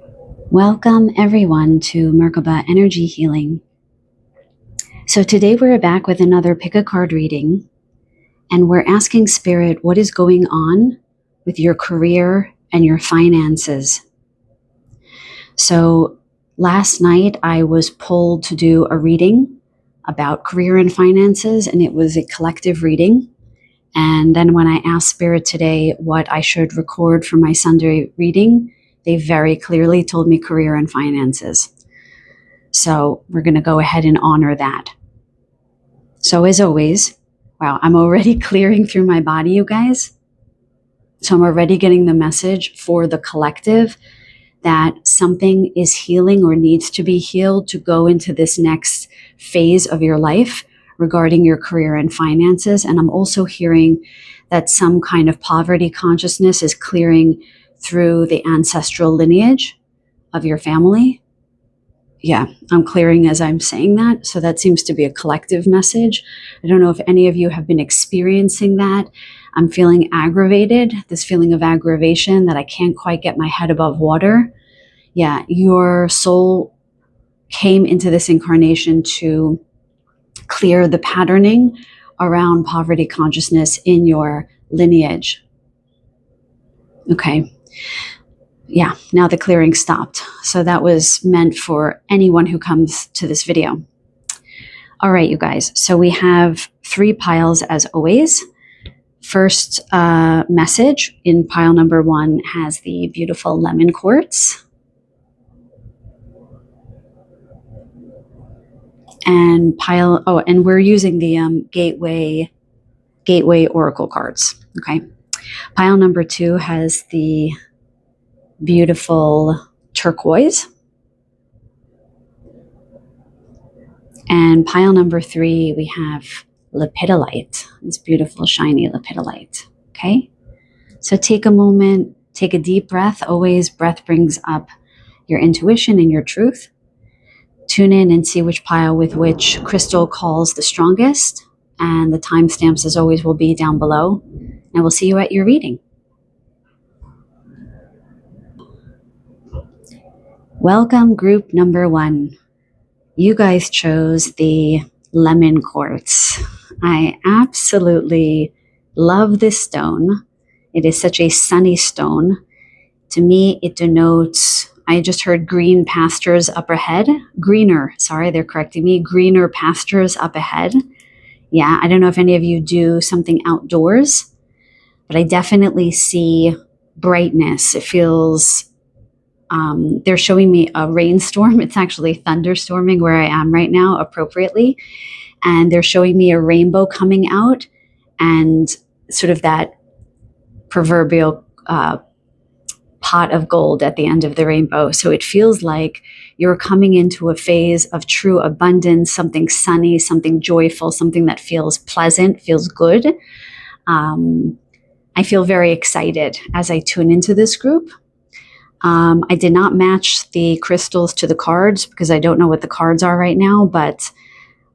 Welcome everyone to Merkaba Energy Healing. So today we're back with another pick a card reading, and we're asking Spirit what is going on with your career and your finances. So last night I was pulled to do a reading about career and finances, and it was a collective reading. And then when I asked Spirit today what I should record for my Sunday reading, they very clearly told me career and finances. So we're going to go ahead and honor that. So as always, wow, I'm already clearing through my body, you guys. So I'm already getting the message for the collective that something is healing or needs to be healed to go into this next phase of your life regarding your career and finances. And I'm also hearing that some kind of poverty consciousness is clearing through the ancestral lineage of your family. Yeah, I'm clearing as I'm saying that. So that seems to be a collective message. I don't know if any of you have been experiencing that. I'm feeling aggravated, this feeling of aggravation that I can't quite get my head above water. Yeah, your soul came into this incarnation to clear the patterning around poverty consciousness in your lineage. Okay. Yeah, now the clearing stopped. So that was meant for anyone who comes to this video. All right, you guys. So we have 3 piles as always. First message in pile number 1 has the beautiful lemon quartz. And and we're using the Gateway Oracle cards. Okay. Pile number 2 has the beautiful turquoise. And pile number 3, we have lepidolite, this beautiful shiny lepidolite. Okay. So take a moment, take a deep breath. Always breath brings up your intuition and your truth. Tune in and see which pile with which crystal calls the strongest. And the timestamps, as always, will be down below. And we'll see you at your reading. Welcome, group number 1. You guys chose the lemon quartz. I absolutely love this stone. It is such a sunny stone. To me, it denotes, I just heard green pastures up ahead. Greener, sorry, they're correcting me. Greener pastures up ahead. Yeah, I don't know if any of you do something outdoors, but I definitely see brightness. It feels, they're showing me a rainstorm. It's actually thunderstorming where I am right now appropriately. And they're showing me a rainbow coming out and sort of that proverbial pot of gold at the end of the rainbow. So it feels like you're coming into a phase of true abundance, something sunny, something joyful, something that feels pleasant, feels good. I feel very excited as I tune into this group. I did not match the crystals to the cards because I don't know what the cards are right now, but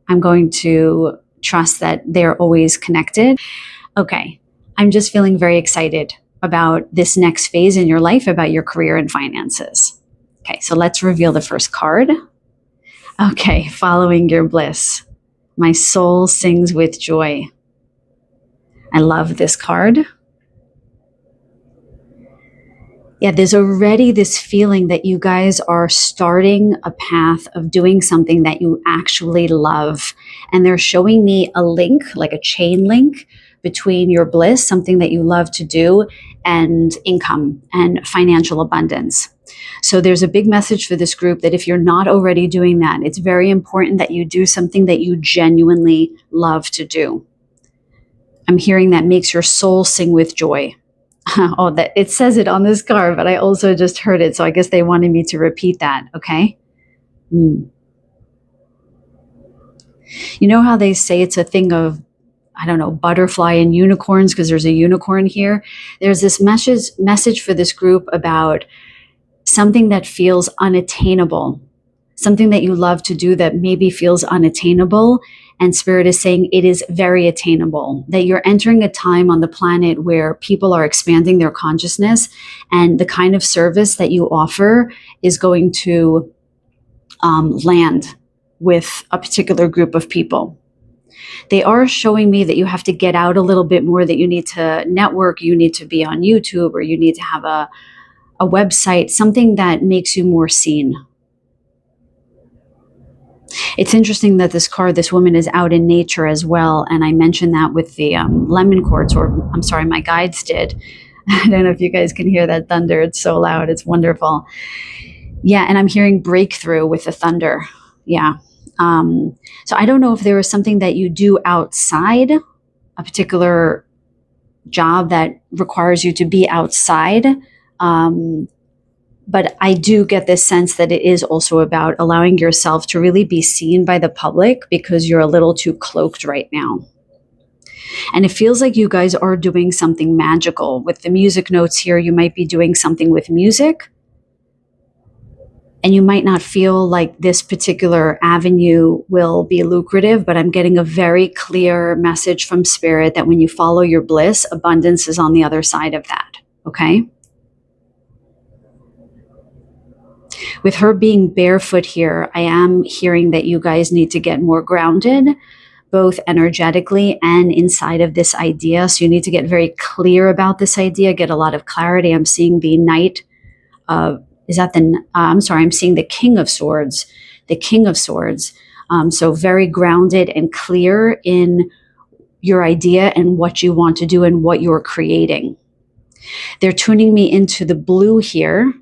I'm going to trust that they're always connected. Okay, I'm just feeling very excited about this next phase in your life, about your career and finances. Okay, so let's reveal the first card. Okay, following your bliss. My soul sings with joy. I love this card. Yeah, there's already this feeling that you guys are starting a path of doing something that you actually love. And they're showing me a link, like a chain link between your bliss, something that you love to do, and income and financial abundance. So there's a big message for this group that if you're not already doing that, it's very important that you do something that you genuinely love to do. I'm hearing that makes your soul sing with joy. Oh, that it says it on this card, but I also just heard it. So I guess they wanted me to repeat that. Okay. You know how they say it's a thing of, I don't know, butterfly and unicorns, because there's a unicorn here. There's this message for this group about something that feels unattainable, something that you love to do that maybe feels unattainable. And Spirit is saying it is very attainable, that you're entering a time on the planet where people are expanding their consciousness, and the kind of service that you offer is going to land with a particular group of people. They are showing me that you have to get out a little bit more, that you need to network, you need to be on YouTube, or you need to have a website, something that makes you more seen. It's interesting that this woman is out in nature as well. And I mentioned that with the lemon quartz, or I'm sorry, my guides did. I don't know if you guys can hear that thunder. It's so loud. It's wonderful. Yeah. And I'm hearing breakthrough with the thunder. Yeah. So I don't know if there is something that you do outside, a particular job that requires you to be outside. But I do get this sense that it is also about allowing yourself to really be seen by the public, because you're a little too cloaked right now. And it feels like you guys are doing something magical. With the music notes here, you might be doing something with music. And you might not feel like this particular avenue will be lucrative, but I'm getting a very clear message from Spirit that when you follow your bliss, abundance is on the other side of that. Okay? With her being barefoot here, I am hearing that you guys need to get more grounded, both energetically and inside of this idea. So you need to get very clear about this idea, get a lot of clarity. I'm seeing the Knight of, I'm seeing the King of Swords, so very grounded and clear in your idea and what you want to do and what you're creating. They're tuning me into the blue here.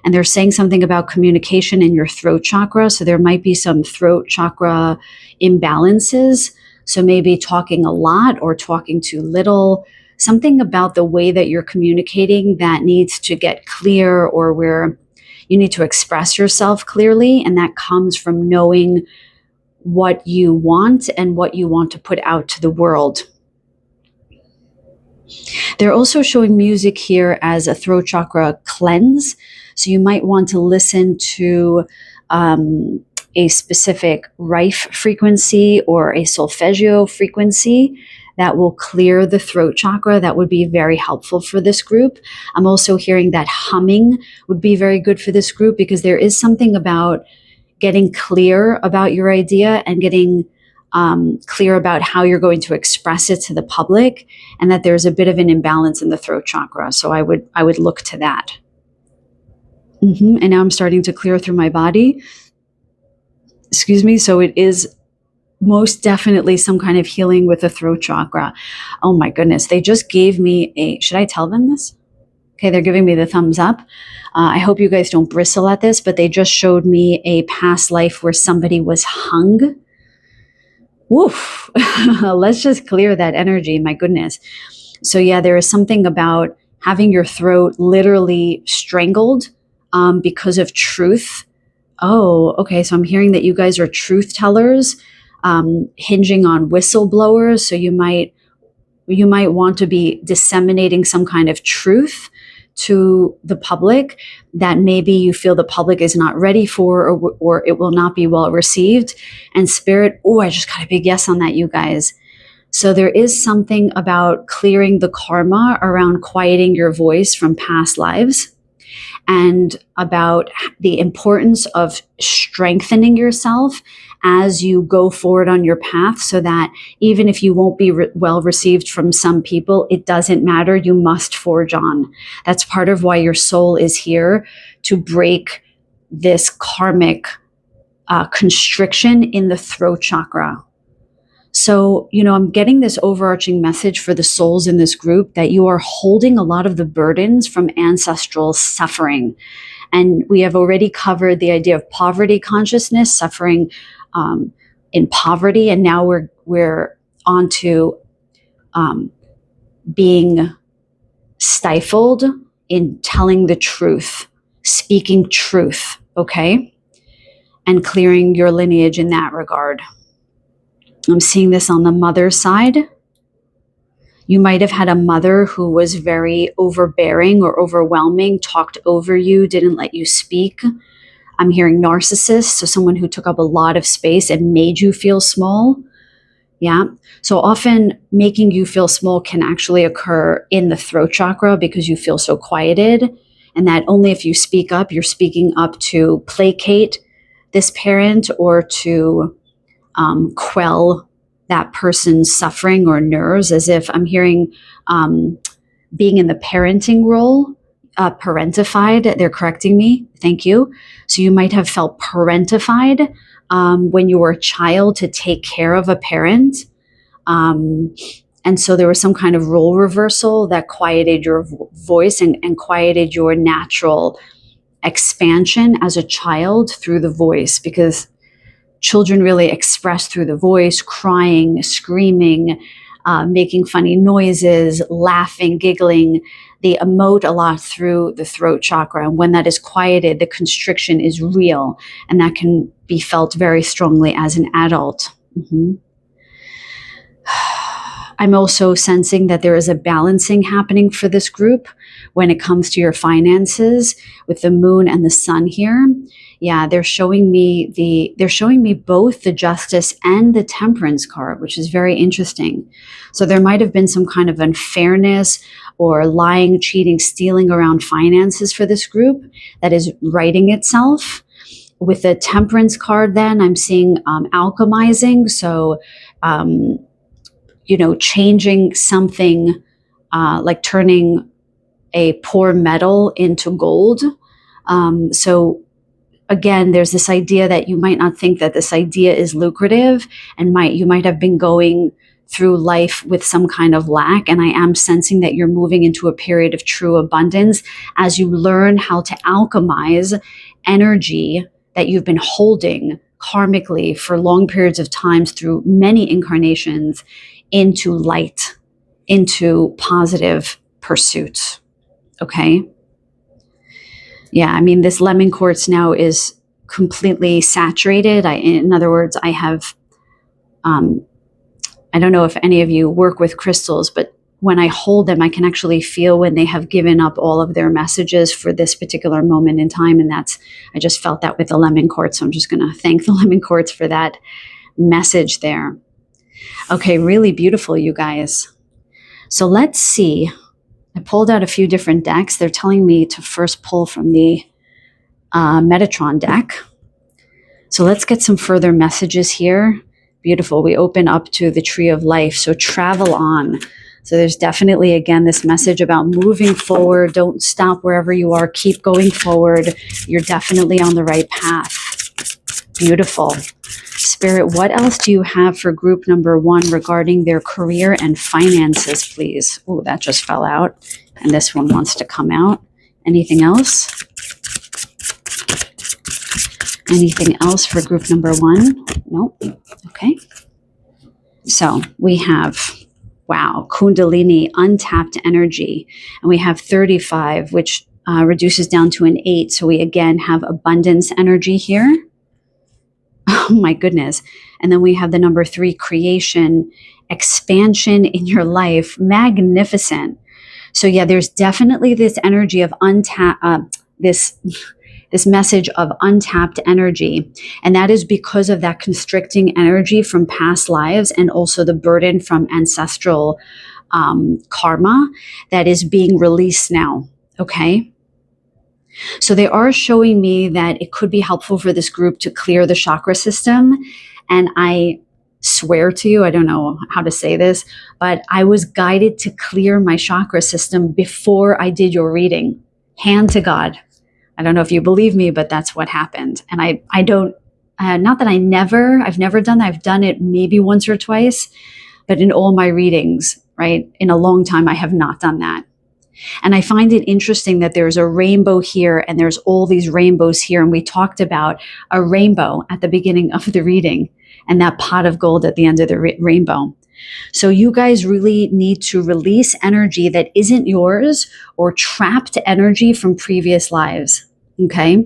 And they're saying something about communication in your throat chakra. So there might be some throat chakra imbalances. So maybe talking a lot or talking too little, something about the way that you're communicating that needs to get clear, or where you need to express yourself clearly. And that comes from knowing what you want and what you want to put out to the world. They're also showing music here as a throat chakra cleanse. So you might want to listen to a specific rife frequency or a solfeggio frequency that will clear the throat chakra. That would be very helpful for this group. I'm also hearing that humming would be very good for this group, because there is something about getting clear about your idea and getting clear about how you're going to express it to the public, and that there's a bit of an imbalance in the throat chakra. So I would look to that. And now I'm starting to clear through my body. Excuse me. So it is most definitely some kind of healing with the throat chakra. Oh my goodness. They just gave me should I tell them this? Okay. They're giving me the thumbs up. I hope you guys don't bristle at this, but they just showed me a past life where somebody was hung. Woof. Let's just clear that energy. My goodness. So yeah, there is something about having your throat literally strangled because of truth. Oh, okay. So I'm hearing that you guys are truth tellers, hinging on whistleblowers. So you might want to be disseminating some kind of truth to the public that maybe you feel the public is not ready for, or it will not be well received. And Spirit, I just got a big yes on that, you guys. So there is something about clearing the karma around quieting your voice from past lives, and about the importance of strengthening yourself as you go forward on your path, so that even if you won't be well received from some people, it doesn't matter. You must forge on. That's part of why your soul is here, to break this karmic constriction in the throat chakra. So, I'm getting this overarching message for the souls in this group that you are holding a lot of the burdens from ancestral suffering. And we have already covered the idea of poverty consciousness, suffering in poverty. And now we're on to being stifled in telling the truth, speaking truth, okay? And clearing your lineage in that regard. I'm seeing this on the mother side. You might have had a mother who was very overbearing or overwhelming, talked over you, didn't let you speak. I'm hearing narcissist, so someone who took up a lot of space and made you feel small. Yeah. So often making you feel small can actually occur in the throat chakra because you feel so quieted. And that only if you speak up, you're speaking up to placate this parent or to quell that person's suffering or nerves, as if I'm hearing being in the parenting role, parentified. They're correcting me. Thank you. So you might have felt parentified when you were a child to take care of a parent. And so there was some kind of role reversal that quieted your voice and quieted your natural expansion as a child through the voice, because children really express through the voice, crying, screaming, making funny noises, laughing, giggling. They emote a lot through the throat chakra. And when that is quieted, the constriction is real. And that can be felt very strongly as an adult. Mm-hmm. I'm also sensing that there is a balancing happening for this group when it comes to your finances with the moon and the sun here. Yeah, they're showing me both the justice and the temperance card, which is very interesting. So there might have been some kind of unfairness or lying, cheating, stealing around finances for this group that is righting itself. With the temperance card, then I'm seeing alchemizing. So, changing something, like turning a poor metal into gold. So again, there's this idea that you might not think that this idea is lucrative, and you might have been going through life with some kind of lack. And I am sensing that you're moving into a period of true abundance as you learn how to alchemize energy that you've been holding karmically for long periods of times through many incarnations into light, into positive pursuits. Okay. Yeah. I mean, this lemon quartz now is completely saturated. In other words, I have, I don't know if any of you work with crystals, but when I hold them, I can actually feel when they have given up all of their messages for this particular moment in time. And I just felt that with the lemon quartz. So I'm just going to thank the lemon quartz for that message there. Okay, really beautiful, you guys. So let's see. I pulled out a few different decks. They're telling me to first pull from the Metatron deck. So let's get some further messages here. Beautiful. We open up to the Tree of Life. So travel on. So there's definitely, again, this message about moving forward. Don't stop wherever you are. Keep going forward. You're definitely on the right path. Beautiful. Spirit, what else do you have for group number 1 regarding their career and finances, please? Oh, that just fell out. And this one wants to come out. Anything else? Anything else for group number 1? Nope. Okay. So we have, wow, Kundalini, untapped energy. And we have 35, which reduces down to an 8. So we again have abundance energy here. Oh my goodness. And then we have the number 3, creation, expansion in your life. Magnificent. So yeah, there's definitely this energy of this message of untapped energy. And that is because of that constricting energy from past lives and also the burden from ancestral karma that is being released now. Okay. So they are showing me that it could be helpful for this group to clear the chakra system. And I swear to you, I don't know how to say this, but I was guided to clear my chakra system before I did your reading. Hand to God. I don't know if you believe me, but that's what happened. And I don't, not that I've never done that. I've done it maybe once or twice, but in all my readings, right, in a long time, I have not done that. And I find it interesting that there's a rainbow here and there's all these rainbows here. And we talked about a rainbow at the beginning of the reading and that pot of gold at the end of the rainbow. So you guys really need to release energy that isn't yours or trapped energy from previous lives. Okay.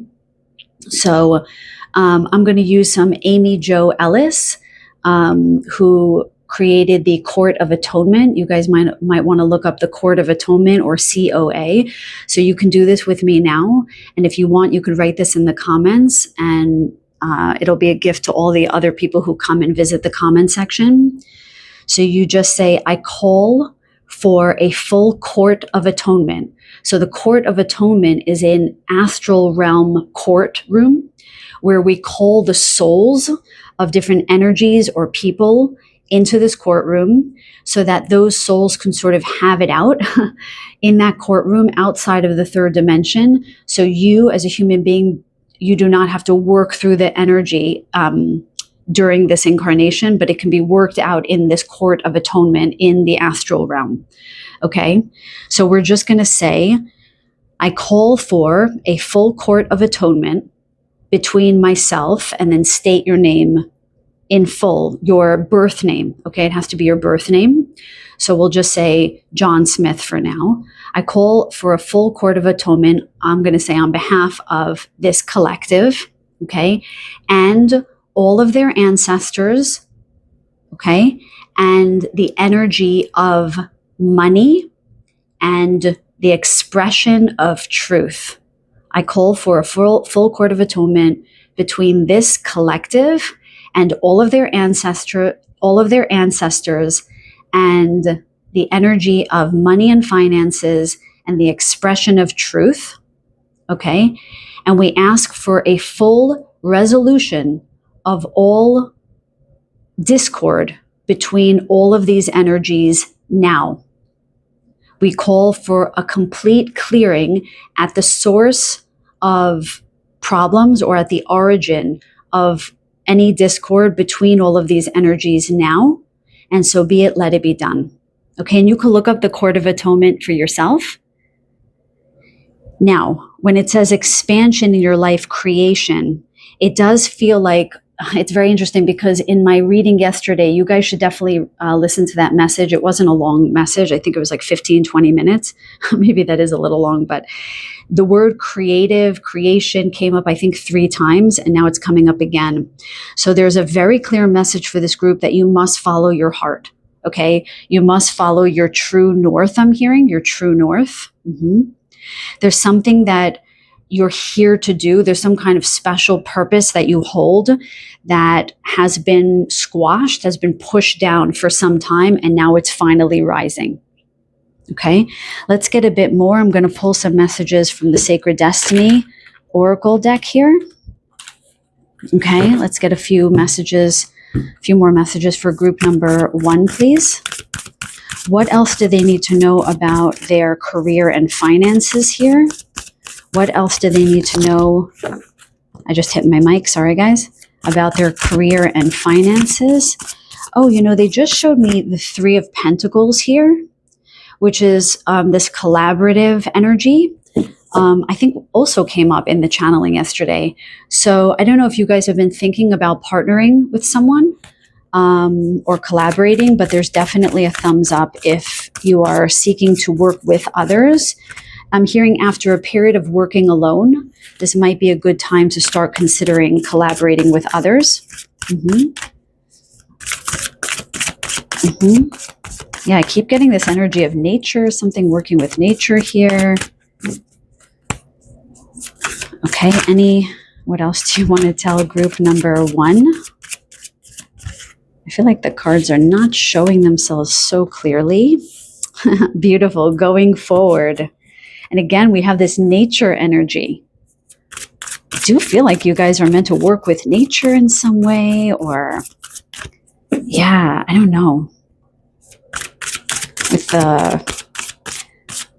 So I'm going to use some Amy Jo Ellis, who created the Court of Atonement. You guys might want to look up the Court of Atonement, or COA. So you can do this with me now. And if you want, you could write this in the comments, and it'll be a gift to all the other people who come and visit the comment section. So you just say, I call for a full Court of Atonement. So the Court of Atonement is an astral realm courtroom where we call the souls of different energies or people into this courtroom so that those souls can sort of have it out in that courtroom outside of the third dimension. So you, as a human being, you do not have to work through the energy during this incarnation, but it can be worked out in this Court of Atonement in the astral realm. Okay, so we're just going to say, I call for a full Court of Atonement between myself, and then state your name in full, your birth name. Okay, it has to be your birth name. So we'll just say John Smith for now. I call for a full Court of Atonement. I'm going to say on behalf of this collective, okay, and all of their ancestors, okay, and the energy of money and the expression of truth. I call for a full Court of Atonement between this collective and all of their ancestors, and the energy of money and finances and the expression of truth. Okay, and we ask for a full resolution of all discord between all of these energies now. We call for a complete clearing at the source of problems, or at the origin of any discord between all of these energies now. And so be it, let it be done. Okay, and you can look up the Court of Atonement for yourself. Now, when it says expansion in your life, creation, it does feel like, it's very interesting, because in my reading yesterday, you guys should definitely listen to that message. It wasn't a long message. I think it was like 15, 20 minutes. Maybe that is a little long, but the word creative, creation came up, I think, 3 times, and now it's coming up again. So there's a very clear message for this group that you must follow your heart. Okay. You must follow your true north. I'm hearing your true north. There's something that you're here to do. There's some kind of special purpose that you hold that has been squashed, has been pushed down for some time, and now it's finally rising. Okay, let's get a bit more. I'm going to pull some messages from the Sacred Destiny Oracle deck here. Okay, let's get a few more messages for group number 1, please. What else do they need to know about their career and finances here? What else do they need to know? I just hit my mic, sorry guys. About their career and finances. Oh, they just showed me the 3 of Pentacles here, which is this collaborative energy. I think also came up in the channeling yesterday. So I don't know if you guys have been thinking about partnering with someone or collaborating, but there's definitely a thumbs up if you are seeking to work with others. I'm hearing after a period of working alone, this might be a good time to start considering collaborating with others. Yeah, I keep getting this energy of nature, something working with nature here. Okay, what else do you want to tell group number 1? I feel like the cards are not showing themselves so clearly. Beautiful, going forward. And again, we have this nature energy. I do feel like you guys are meant to work with nature in some way, or yeah, I don't know.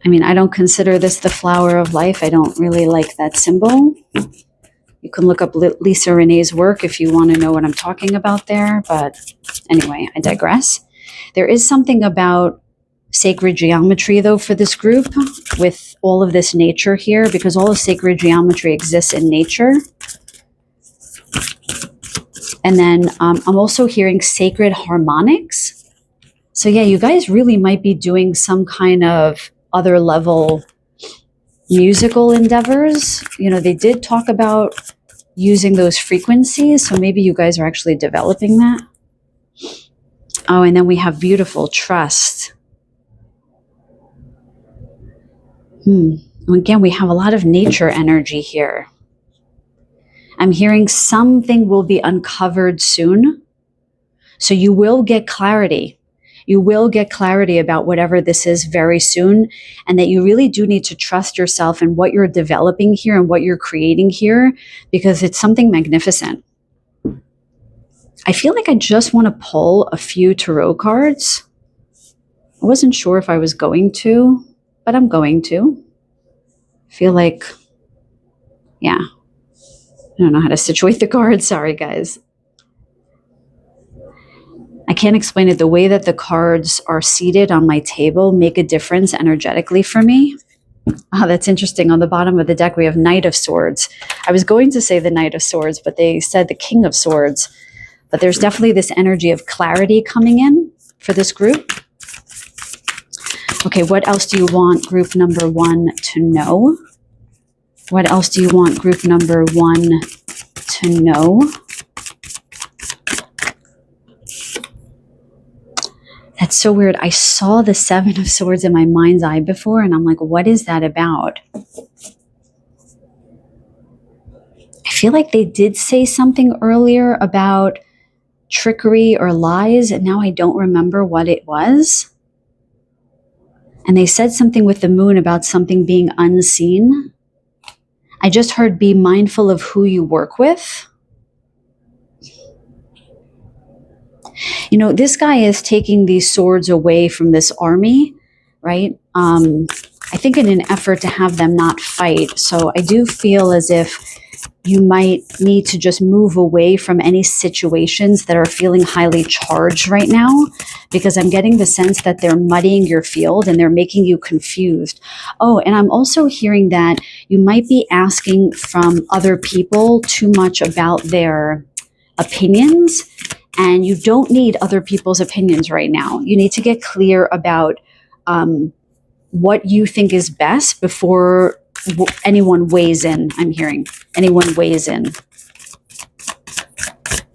I don't consider this the flower of life. I don't really like that symbol. You can look up Lisa Renee's work if you want to know what I'm talking about there. But anyway, I digress. There is something about sacred geometry, though, for this group with all of this nature here, because all of sacred geometry exists in nature. And then I'm also hearing sacred harmonics. So yeah, you guys really might be doing some kind of other level musical endeavors. They did talk about using those frequencies, so maybe you guys are actually developing that. Oh, and then we have beautiful trust. Again, we have a lot of nature energy here. I'm hearing something will be uncovered soon. So you will get clarity. You will get clarity about whatever this is very soon, and that you really do need to trust yourself in what you're developing here and what you're creating here, because it's something magnificent. I feel like I just want to pull a few tarot cards. I wasn't sure if I was going to, but I'm going to. I feel like, yeah. I don't know how to situate the cards. Sorry, guys. I can't explain it. The way that the cards are seated on my table make a difference energetically for me. Oh, that's interesting. On the bottom of the deck, we have Knight of Swords. I was going to say the Knight of Swords, but they said the King of Swords. But there's definitely this energy of clarity coming in for this group. Okay, what else do you want group number 1 to know? What else do you want group number 1 to know? That's so weird. I saw the 7 of Swords in my mind's eye before, and I'm like, what is that about? I feel like they did say something earlier about trickery or lies, and now I don't remember what it was. And they said something with the moon about something being unseen. I just heard be mindful of who you work with. You know, this guy is taking these swords away from this army, right? I think in an effort to have them not fight. So I do feel as if you might need to just move away from any situations that are feeling highly charged right now, because I'm getting the sense that they're muddying your field and they're making you confused. Oh, and I'm also hearing that you might be asking from other people too much about their opinions, and you don't need other people's opinions right now. You need to get clear about what you think is best before anyone weighs in. I'm hearing anyone weighs in.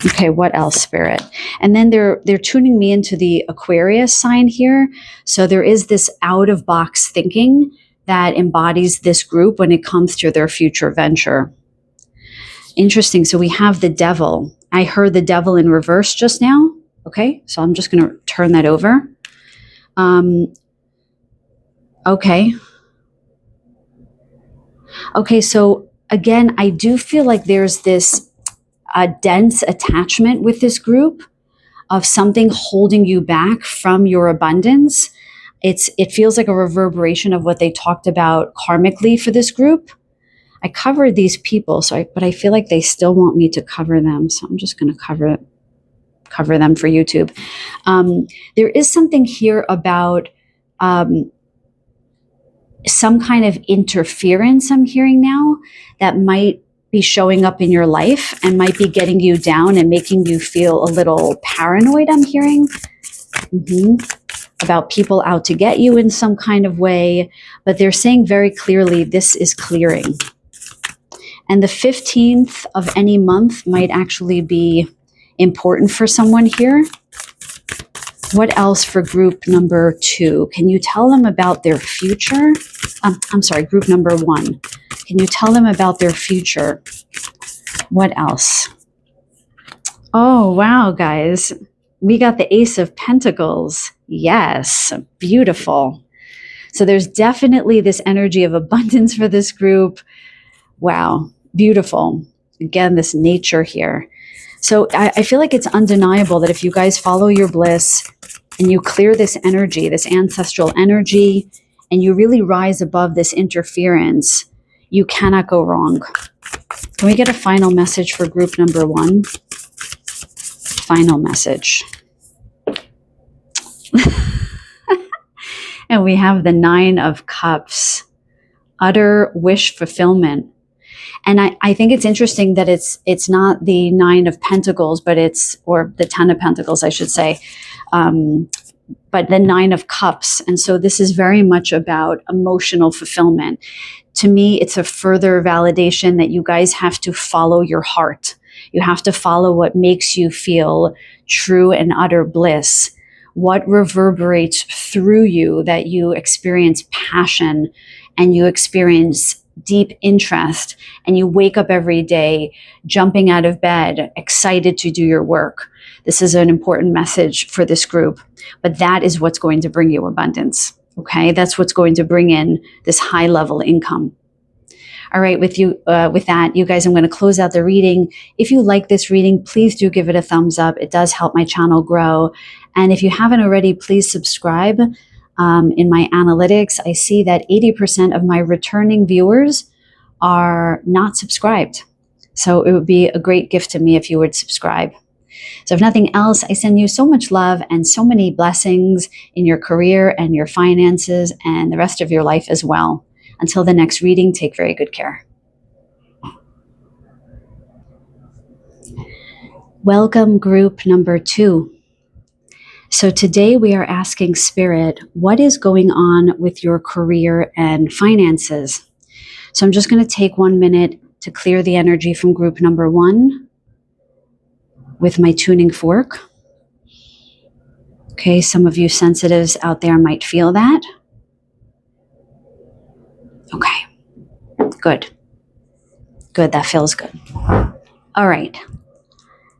Okay, what else, Spirit? And then they're tuning me into the Aquarius sign here. So there is this out-of-box thinking that embodies this group when it comes to their future venture. Interesting. So we have the Devil. I heard the Devil in reverse just now. Okay, so I'm just going to turn that over. Okay. Okay, so again, I do feel like there's this dense attachment with this group of something holding you back from your abundance. It feels like a reverberation of what they talked about karmically for this group. I covered these people, but I feel like they still want me to cover them, so I'm just going to cover them for YouTube. There is something here about some kind of interference I'm hearing now that might be showing up in your life and might be getting you down and making you feel a little paranoid, I'm hearing. About people out to get you in some kind of way, but they're saying very clearly this is clearing. And the 15th of any month might actually be important for someone here. What else for group number 2? Can you tell them about their future? I'm sorry, group number 1. Can you tell them about their future? What else? Oh, wow, guys. We got the Ace of Pentacles. Yes, beautiful. So there's definitely this energy of abundance for this group. Wow, beautiful. Again, this nature here. So I feel like it's undeniable that if you guys follow your bliss and you clear this energy, this ancestral energy, and you really rise above this interference, you cannot go wrong. Can we get a final message for group number 1? Final message. And we have the 9 of Cups, utter wish fulfillment. And I think it's interesting that it's not the 9 of Pentacles, but or the 10 of Pentacles, I should say, but the 9 of Cups. And so this is very much about emotional fulfillment. To me, it's a further validation that you guys have to follow your heart. You have to follow what makes you feel true and utter bliss. what reverberates through you, that you experience passion and you experience deep interest, and you wake up every day jumping out of bed, excited to do your work. This is an important message for this group, but that is what's going to bring you abundance. Okay, that's what's going to bring in this high level income. All right, with that, you guys, I'm going to close out the reading. If you like this reading, please do give it a thumbs up. It does help my channel grow. And if you haven't already, please subscribe. In my analytics, I see that 80% of my returning viewers are not subscribed. So it would be a great gift to me if you would subscribe. So if nothing else, I send you so much love and so many blessings in your career and your finances and the rest of your life as well. Until the next reading, take very good care. Welcome, group number 2. So today we are asking Spirit, what is going on with your career and finances? So I'm just going to take 1 minute to clear the energy from group number 1 with my tuning fork. Okay, some of you sensitives out there might feel that. Okay, good. Good, that feels good. All right,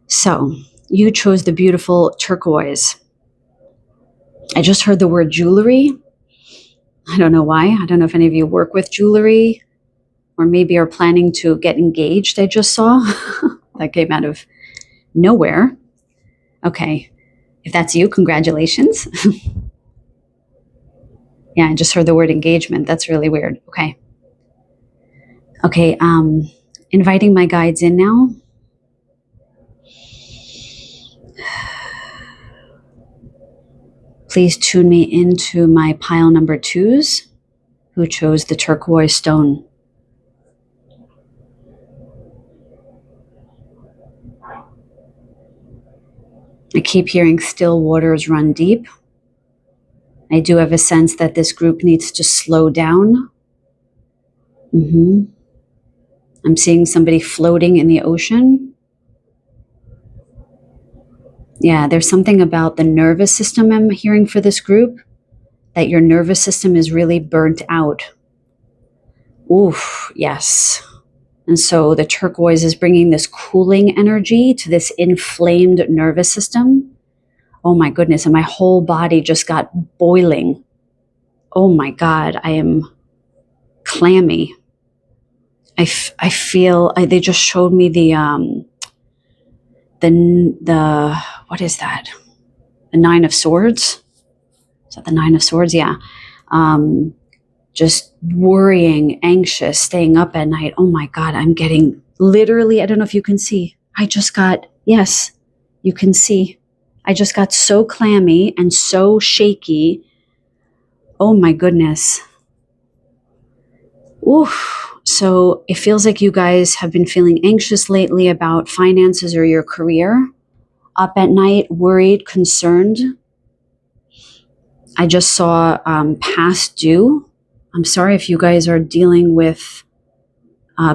so you chose the beautiful turquoise. I just heard the word jewelry. I don't know why. I don't know if any of you work with jewelry or maybe are planning to get engaged. I just saw that came out of nowhere. Okay, if that's you, congratulations. Yeah, I just heard the word engagement. That's really weird. Okay. Okay, inviting my guides in now. Please tune me into my pile number 2s who chose the turquoise stone. I keep hearing still waters run deep. I do have a sense that this group needs to slow down. I'm seeing somebody floating in the ocean. Yeah, there's something about the nervous system I'm hearing for this group, that your nervous system is really burnt out. Oof, yes. And so the turquoise is bringing this cooling energy to this inflamed nervous system. Oh my goodness, and my whole body just got boiling. Oh my God, I am clammy. I feel, they just showed me the what is that? The 9 of Swords? Is that the 9 of Swords? Yeah. Just worrying, anxious, staying up at night. Oh my God, I'm getting literally, I don't know if you can see. Yes, you can see. I just got so clammy and so shaky. Oh my goodness. Oof. So it feels like you guys have been feeling anxious lately about finances or your career. Up at night, worried, concerned. I just saw past due. I'm sorry if you guys are dealing with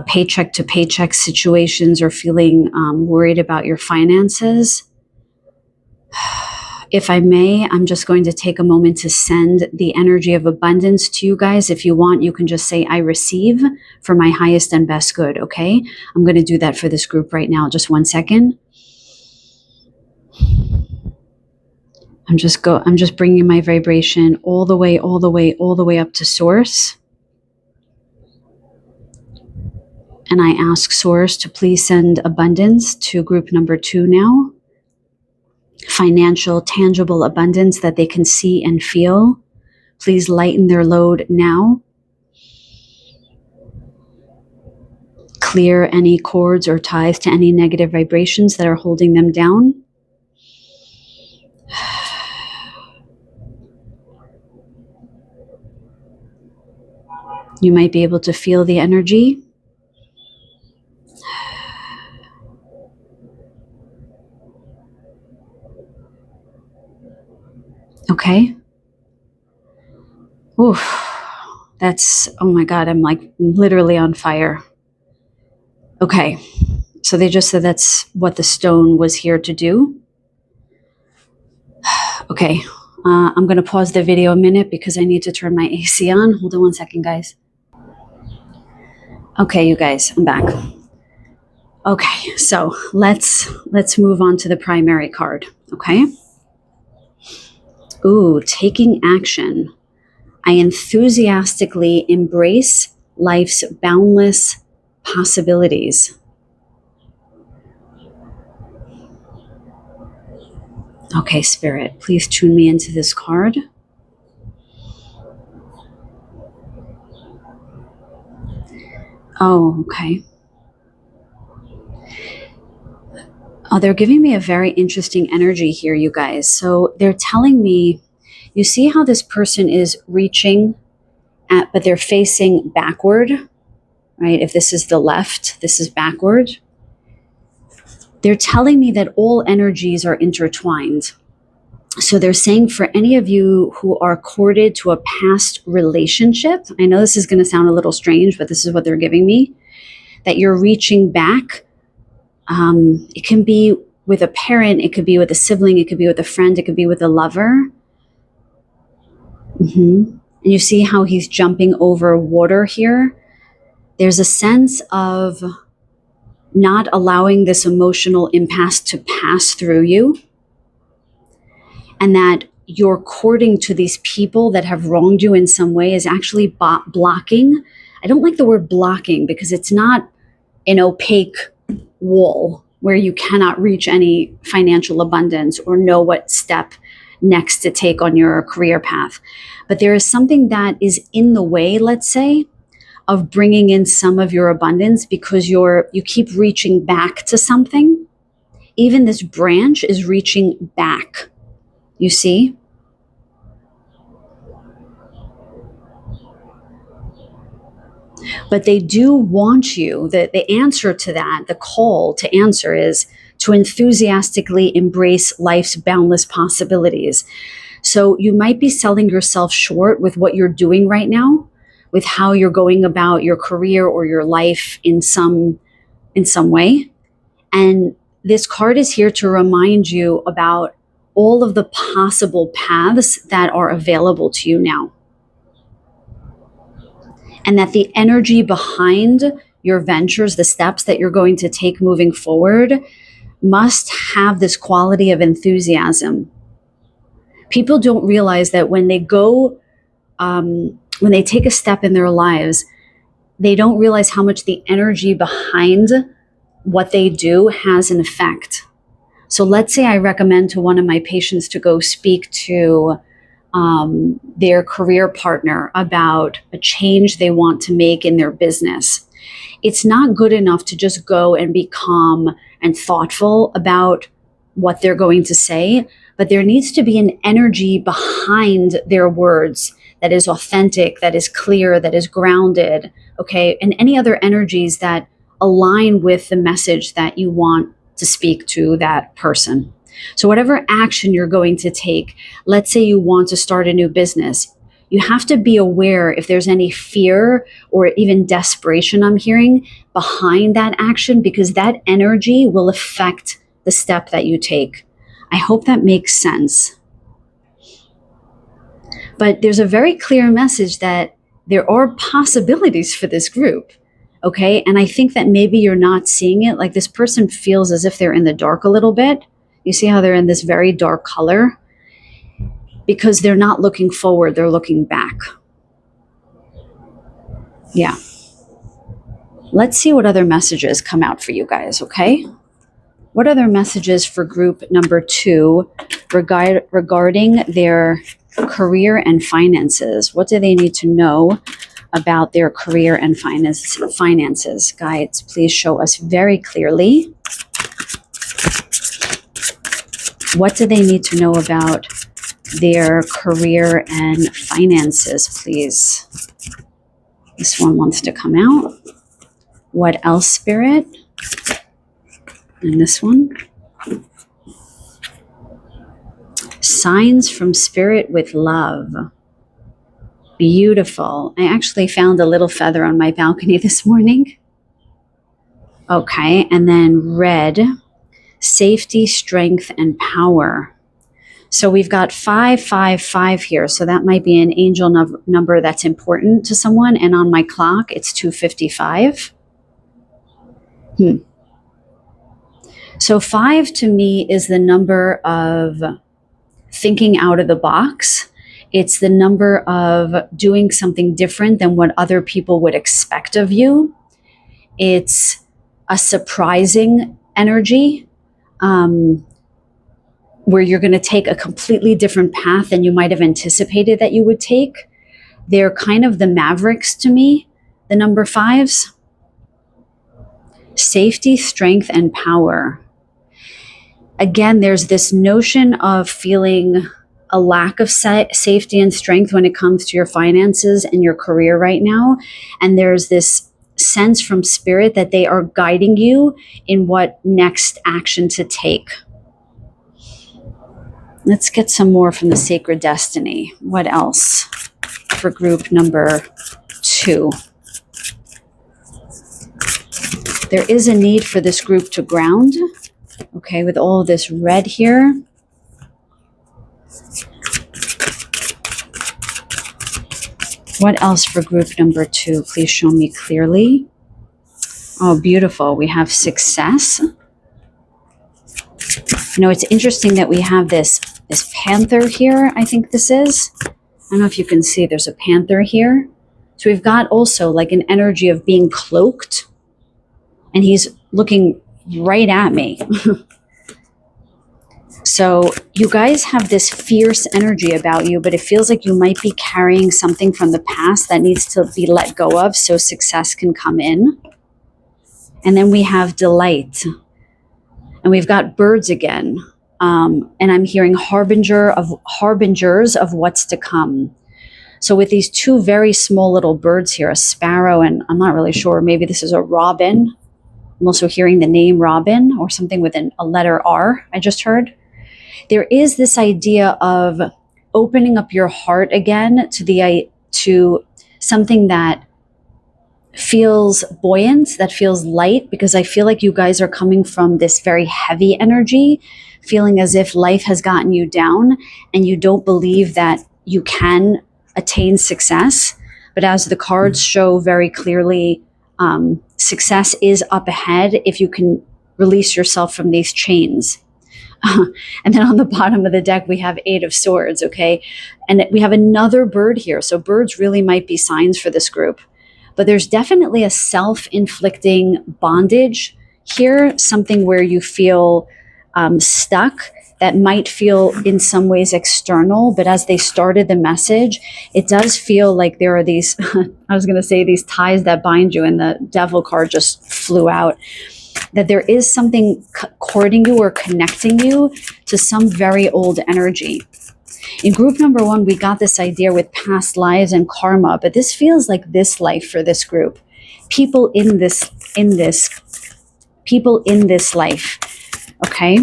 paycheck to paycheck situations or feeling worried about your finances. If I may, I'm just going to take a moment to send the energy of abundance to you guys. If you want, you can just say, I receive for my highest and best good, okay? I'm going to do that for this group right now. Just 1 second. I'm just bringing my vibration all the way up to Source. And I ask Source to please send abundance to group number 2 now. Financial, tangible abundance that they can see and feel. Please lighten their load now. Clear any cords or ties to any negative vibrations that are holding them down. You might be able to feel the energy. Okay. Oof. That's, oh my God, I'm like literally on fire. Okay. So they just said that's what the stone was here to do. Okay, I'm going to pause the video a minute because I need to turn my AC on. Hold on one second, guys. Okay, you guys, I'm back. Okay, so let's move on to the primary card, okay? Ooh, taking action. I enthusiastically embrace life's boundless possibilities. Okay, Spirit, please tune me into this card. Oh, okay. Oh, they're giving me a very interesting energy here, you guys. So they're telling me, you see how this person is reaching at, but they're facing backward, right? If this is the left, this is backward. They're telling me that all energies are intertwined. So they're saying for any of you who are courted to a past relationship, I know this is going to sound a little strange, but this is what they're giving me, that you're reaching back. It can be with a parent, it could be with a sibling, it could be with a friend, it could be with a lover. And you see how he's jumping over water here? There's a sense of not allowing this emotional impasse to pass through you, and that your courting to these people that have wronged you in some way is actually blocking. I don't like the word blocking because it's not an opaque wall where you cannot reach any financial abundance or know what step next to take on your career path. But there is something that is in the way, let's say, of bringing in some of your abundance because you keep reaching back to something. Even this branch is reaching back. You see? But they do want you, the answer to that, the call to answer is to enthusiastically embrace life's boundless possibilities. So you might be selling yourself short with what you're doing right now, with how you're going about your career or your life in some way. And this card is here to remind you about all of the possible paths that are available to you now. And that the energy behind your ventures, the steps that you're going to take moving forward, must have this quality of enthusiasm. People don't realize that when they go, when they take a step in their lives, they don't realize how much the energy behind what they do has an effect. So let's say I recommend to one of my patients to go speak to their career partner about a change they want to make in their business. It's not good enough to just go and be calm and thoughtful about what they're going to say, but there needs to be an energy behind their words that is authentic, that is clear, that is grounded, okay? And any other energies that align with the message that you want to speak to that person. So whatever action you're going to take, let's say you want to start a new business, you have to be aware if there's any fear or even desperation I'm hearing behind that action, because that energy will affect the step that you take. I hope that makes sense. But there's a very clear message that there are possibilities for this group. Okay. And I think that maybe you're not seeing it. Like this person feels as if they're in the dark a little bit. You see how they're in this very dark color? Because they're not looking forward, they're looking back. Yeah. Let's see what other messages come out for you guys, okay? What other messages for group number 2 regarding their career and finances? What do they need to know about their career and finances? Guides, please show us very clearly. What do they need to know about their career and finances, please? This one wants to come out. What else, Spirit? And this one. Signs from Spirit with love. Beautiful. I actually found a little feather on my balcony this morning. Okay, and then red. Safety, strength, and power. So we've got 555 here. So that might be an angel number that's important to someone. And on my clock, it's 255. So 5 to me is the number of thinking out of the box. It's the number of doing something different than what other people would expect of you. It's a surprising energy where you're going to take a completely different path than you might have anticipated that you would take. They're kind of the mavericks to me, the number 5s. Safety, strength, and power. Again, there's this notion of feeling a lack of safety and strength when it comes to your finances and your career right now. And there's this sense from spirit that they are guiding you in what next action to take. Let's get some more from the Sacred Destiny. What else for group number 2? There is a need for this group to ground. Okay, with all this red here. What else for group number 2? Please show me clearly. Oh, beautiful. We have success. You know, it's interesting that we have this panther here, I think this is. I don't know if you can see, there's a panther here. So we've got also like an energy of being cloaked. And he's looking right at me. So you guys have this fierce energy about you, but it feels like you might be carrying something from the past that needs to be let go of so success can come in. And then we have delight. And we've got birds again. And I'm hearing harbingers of what's to come. So with these 2 very small little birds here, a sparrow, and I'm not really sure, maybe this is a robin. I'm also hearing the name Robin or something with a letter R, I just heard. There is this idea of opening up your heart again to something that feels buoyant, that feels light, because I feel like you guys are coming from this very heavy energy, feeling as if life has gotten you down and you don't believe that you can attain success. But as the cards show very clearly, success is up ahead if you can release yourself from these chains. And then on the bottom of the deck, we have 8 of Swords, okay? And we have another bird here. So birds really might be signs for this group. But there's definitely a self-inflicting bondage here, something where you feel stuck that might feel in some ways external. But as they started the message, it does feel like there are these, I was going to say these ties that bind you, and the devil card just flew out. That there is something cording you or connecting you to some very old energy. In group number 1, we got this idea with past lives and karma, but this feels like this life for this group. People in this life, okay?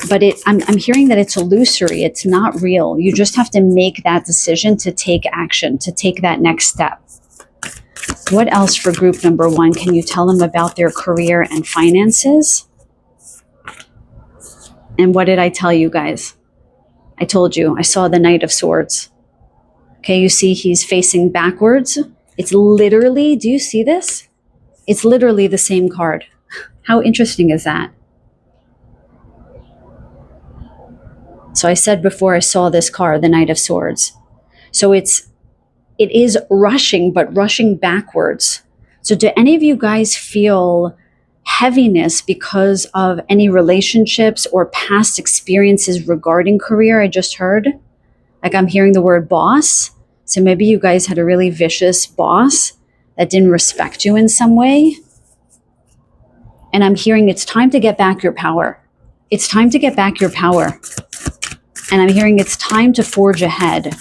But I'm hearing that it's illusory. It's not real. You just have to make that decision to take action, to take that next step. What else for group number 1? Can you tell them about their career and finances? And what did I tell you guys? I told you, I saw the Knight of Swords. Okay, you see he's facing backwards. It's literally, do you see this? It's literally the same card. How interesting is that? So I said before I saw this card, the Knight of Swords. So it is rushing, but rushing backwards. So do any of you guys feel heaviness because of any relationships or past experiences regarding career? I just heard, like I'm hearing the word boss. So maybe you guys had a really vicious boss that didn't respect you in some way. And I'm hearing it's time to get back your power. It's time to get back your power. And I'm hearing it's time to forge ahead.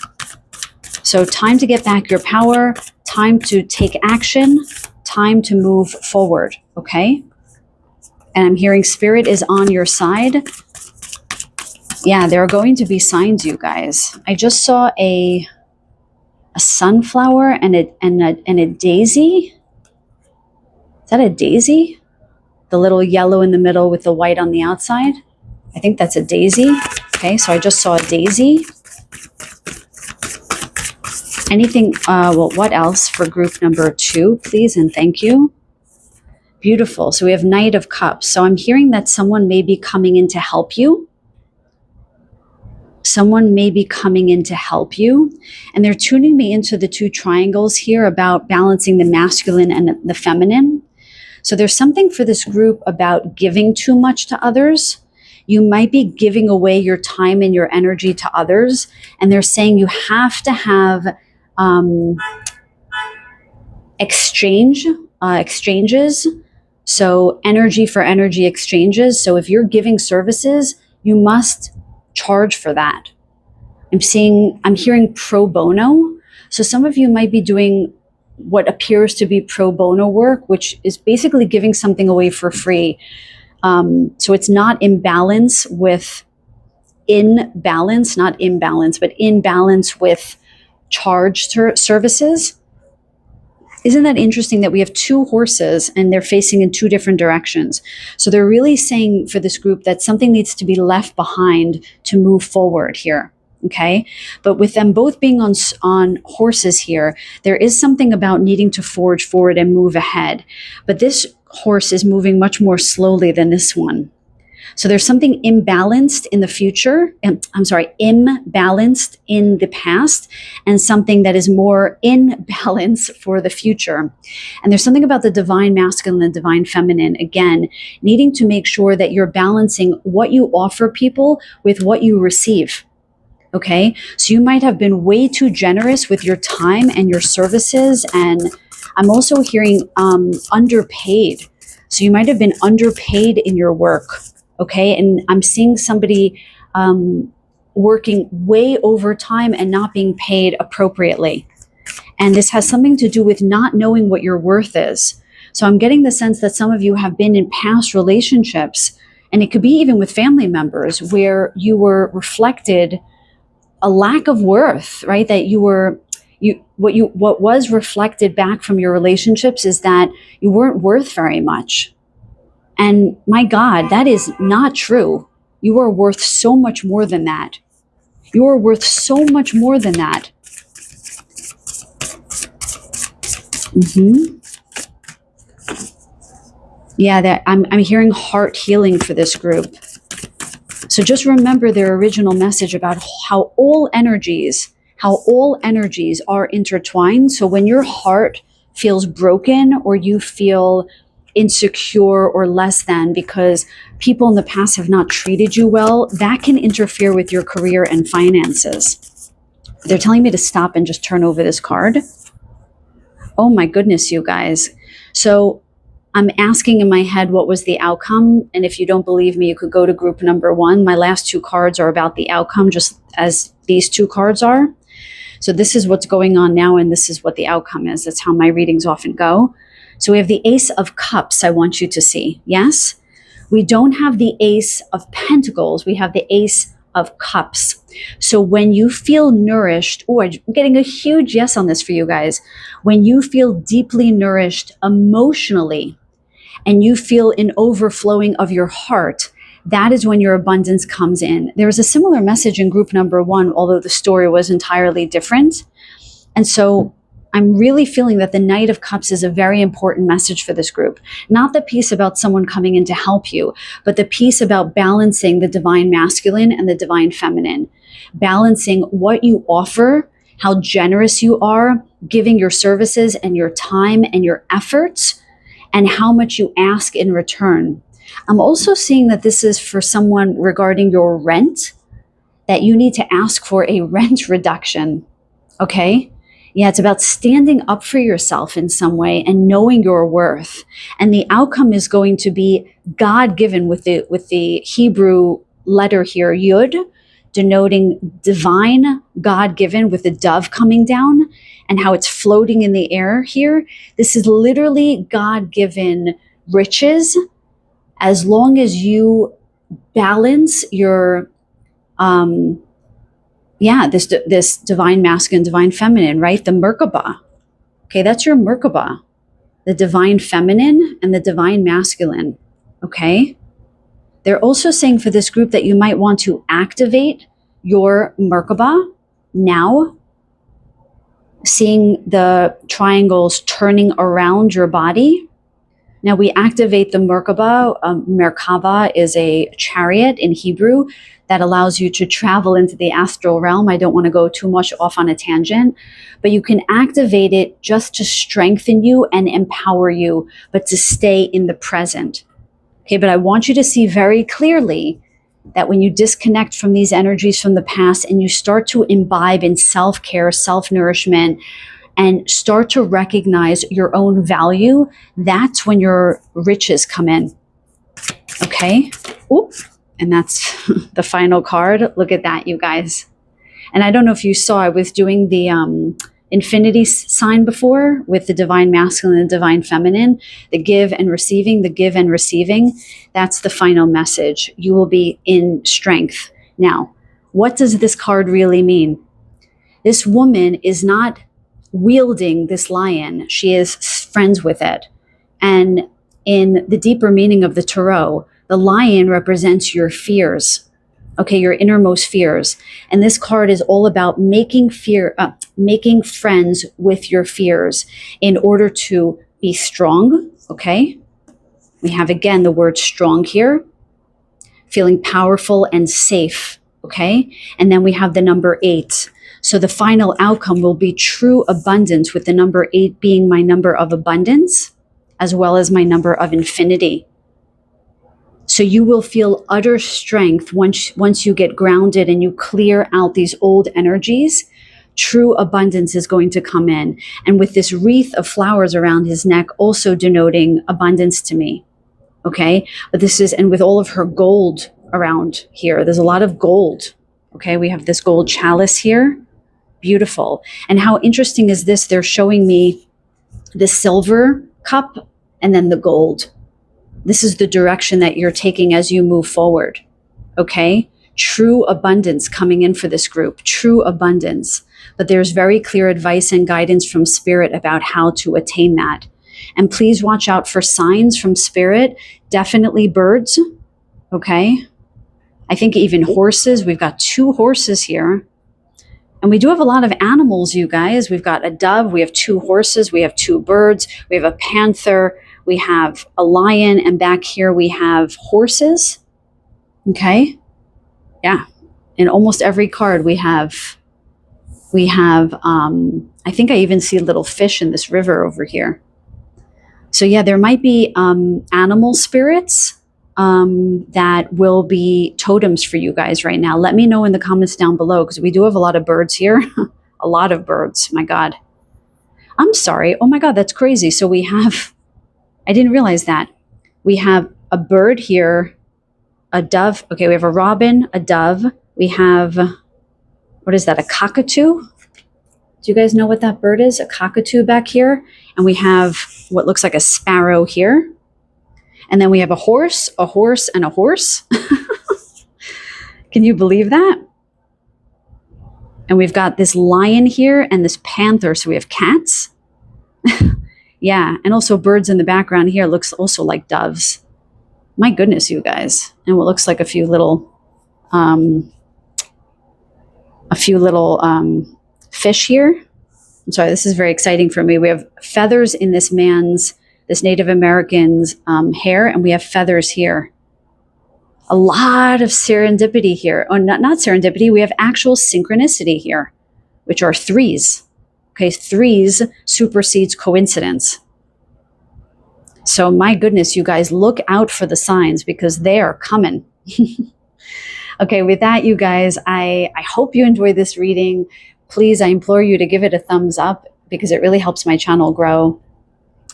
So time to get back your power, time to take action, time to move forward, okay? And I'm hearing spirit is on your side. Yeah, there are going to be signs, you guys. I just saw a sunflower and a daisy. Is that a daisy? The little yellow in the middle with the white on the outside? I think that's a daisy. Okay, so I just saw a daisy. Anything, well, what else for group number 2, please, and thank you. Beautiful. So we have Knight of Cups. So I'm hearing that someone may be coming in to help you. Someone may be coming in to help you. And they're tuning me into the 2 triangles here about balancing the masculine and the feminine. So there's something for this group about giving too much to others. You might be giving away your time and your energy to others. And they're saying you have to have exchanges. So energy for energy exchanges. So if you're giving services, you must charge for that. I'm hearing pro bono. So some of you might be doing what appears to be pro bono work, which is basically giving something away for free. So it's not in balance with charged services. Isn't that interesting that we have 2 horses and they're facing in 2 different directions? So they're really saying for this group that something needs to be left behind to move forward here. Okay. But with them both being on horses here, there is something about needing to forge forward and move ahead. But this horse is moving much more slowly than this one. So there's something imbalanced in the future, imbalanced in the past, and something that is more in balance for the future. And there's something about the divine masculine and divine feminine, again, needing to make sure that you're balancing what you offer people with what you receive. Okay, so you might have been way too generous with your time and your services. And I'm also hearing underpaid. So you might have been underpaid in your work. Okay, and I'm seeing somebody working way overtime and not being paid appropriately. And this has something to do with not knowing what your worth is. So I'm getting the sense that some of you have been in past relationships, and it could be even with family members, where you were reflected a lack of worth, right? That what was reflected back from your relationships is that you weren't worth very much. And my God, that is not true. You are worth so much more than that. You are worth so much more than that. Yeah, I'm hearing heart healing for this group. So just remember their original message about how all energies are intertwined. So when your heart feels broken or you feel insecure or less than because people in the past have not treated you well, that can interfere with your career and finances. They're telling me to stop and just turn over this card. Oh my goodness, you guys. So I'm asking in my head what was the outcome. And if you don't believe me, you could go to group number 1. My last 2 cards are about the outcome, just as these 2 cards are. So this is what's going on now, and this is what the outcome is. That's how my readings often go. So we have the Ace of Cups I want you to see. Yes? We don't have the Ace of Pentacles. We have the Ace of Cups. So when you feel nourished, I'm getting a huge yes on this for you guys. When you feel deeply nourished emotionally and you feel an overflowing of your heart, that is when your abundance comes in. There was a similar message in group number 1, although the story was entirely different. And so I'm really feeling that the Knight of Cups is a very important message for this group. Not the piece about someone coming in to help you, but the piece about balancing the divine masculine and the divine feminine. Balancing what you offer, how generous you are, giving your services and your time and your efforts, and how much you ask in return. I'm also seeing that this is for someone regarding your rent, that you need to ask for a rent reduction. Okay? Yeah, it's about standing up for yourself in some way and knowing your worth. And the outcome is going to be God-given with the Hebrew letter here, Yud, denoting divine, God-given, with the dove coming down and how it's floating in the air here. This is literally God-given riches as long as you balance your this divine masculine, divine feminine, right? The Merkaba. Okay, that's your Merkaba. The divine feminine and the divine masculine. Okay? They're also saying for this group that you might want to activate your Merkaba now, seeing the triangles turning around your body. Now we activate the Merkaba. Merkaba is a chariot in Hebrew that allows you to travel into the astral realm. I don't want to go too much off on a tangent, but you can activate it just to strengthen you and empower you, but to stay in the present. Okay, but I want you to see very clearly that when you disconnect from these energies from the past and you start to imbibe in self-care, self-nourishment, and start to recognize your own value, that's when your riches come in. Okay? Oop. And that's the final card. Look at that, you guys. And I don't know if you saw, I was doing the infinity sign before with the divine masculine and divine feminine, the give and receiving, the give and receiving. That's the final message. You will be in strength. Now, what does this card really mean? This woman is not wielding this lion. She is friends with it. And in the deeper meaning of the tarot, the lion represents your fears, okay, your innermost fears. And this card is all about making friends with your fears in order to be strong, okay? We have, again, the word strong here, feeling powerful and safe, okay? And then we have the number 8. So the final outcome will be true abundance, with the number 8 being my number of abundance, as well as my number of infinity. So you will feel utter strength once you get grounded and you clear out these old energies. True abundance is going to come in. And with this wreath of flowers around his neck also denoting abundance to me. Okay? But this is, and with all of her gold around here, there's a lot of gold. Okay? We have this gold chalice here. Beautiful. And how interesting is this? They're showing me the silver cup and then the gold. This is the direction that you're taking as you move forward. Okay? True abundance coming in for this group. True abundance. But there's very clear advice and guidance from Spirit about how to attain that. And please watch out for signs from Spirit. Definitely birds. Okay? I think even horses. We've got 2 horses here. And we do have a lot of animals, you guys. We've got a dove. We have 2 horses. We have 2 birds. We have a panther. We have a lion, and back here we have horses. Okay? Yeah. In almost every card we have I think I even see little fish in this river over here. So yeah, there might be animal spirits that will be totems for you guys right now. Let me know in the comments down below, because we do have a lot of birds here. A lot of birds. My God. I'm sorry. Oh my God, that's crazy. So we have, I didn't realize that. We have a bird here, a dove. Okay, we have a robin, a dove. We have, what is that, a cockatoo? Do you guys know what that bird is? A cockatoo back here. And we have what looks like a sparrow here. And then we have a horse, and a horse. Can you believe that? And we've got this lion here and this panther. So we have cats. Yeah, and also birds in the background here looks also like doves. My goodness, you guys. And what looks like a few little fish here. I'm sorry, this is very exciting for me. We have feathers in this Native American's hair, and we have feathers here. A lot of serendipity here. Oh, not serendipity. We have actual synchronicity here, which are 3s. Okay, 3s supersedes coincidence. So my goodness, you guys, look out for the signs, because they are coming. Okay, with that, you guys, I hope you enjoyed this reading. Please, I implore you to give it a thumbs up, because it really helps my channel grow.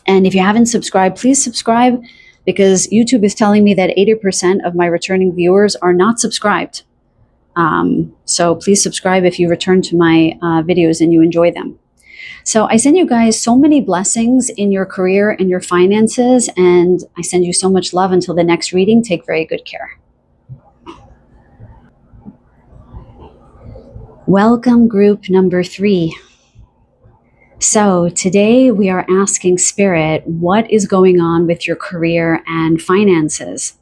And if you haven't subscribed, please subscribe, because YouTube is telling me that 80% of my returning viewers are not subscribed. So please subscribe if you return to my videos and you enjoy them. So I send you guys so many blessings in your career and your finances, and I send you so much love. Until the next reading, take very good care. Welcome, group number 3. So today we are asking Spirit, what is going on with your career and finances?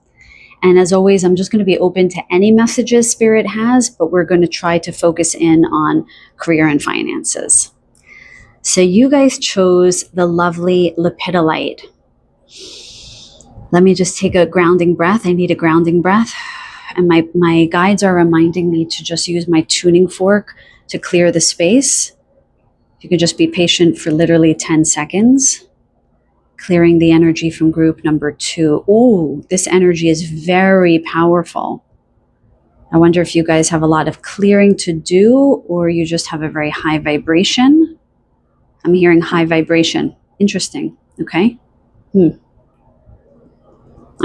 And as always, I'm just going to be open to any messages Spirit has, but we're going to try to focus in on career and finances. So you guys chose the lovely lepidolite. Let me just take a grounding breath. I need a grounding breath. And my guides are reminding me to just use my tuning fork to clear the space. If you could just be patient for literally 10 seconds. Clearing the energy from group number 2. Oh, this energy is very powerful. I wonder if you guys have a lot of clearing to do, or you just have a very high vibration. I'm hearing high vibration. Interesting. Okay. I'm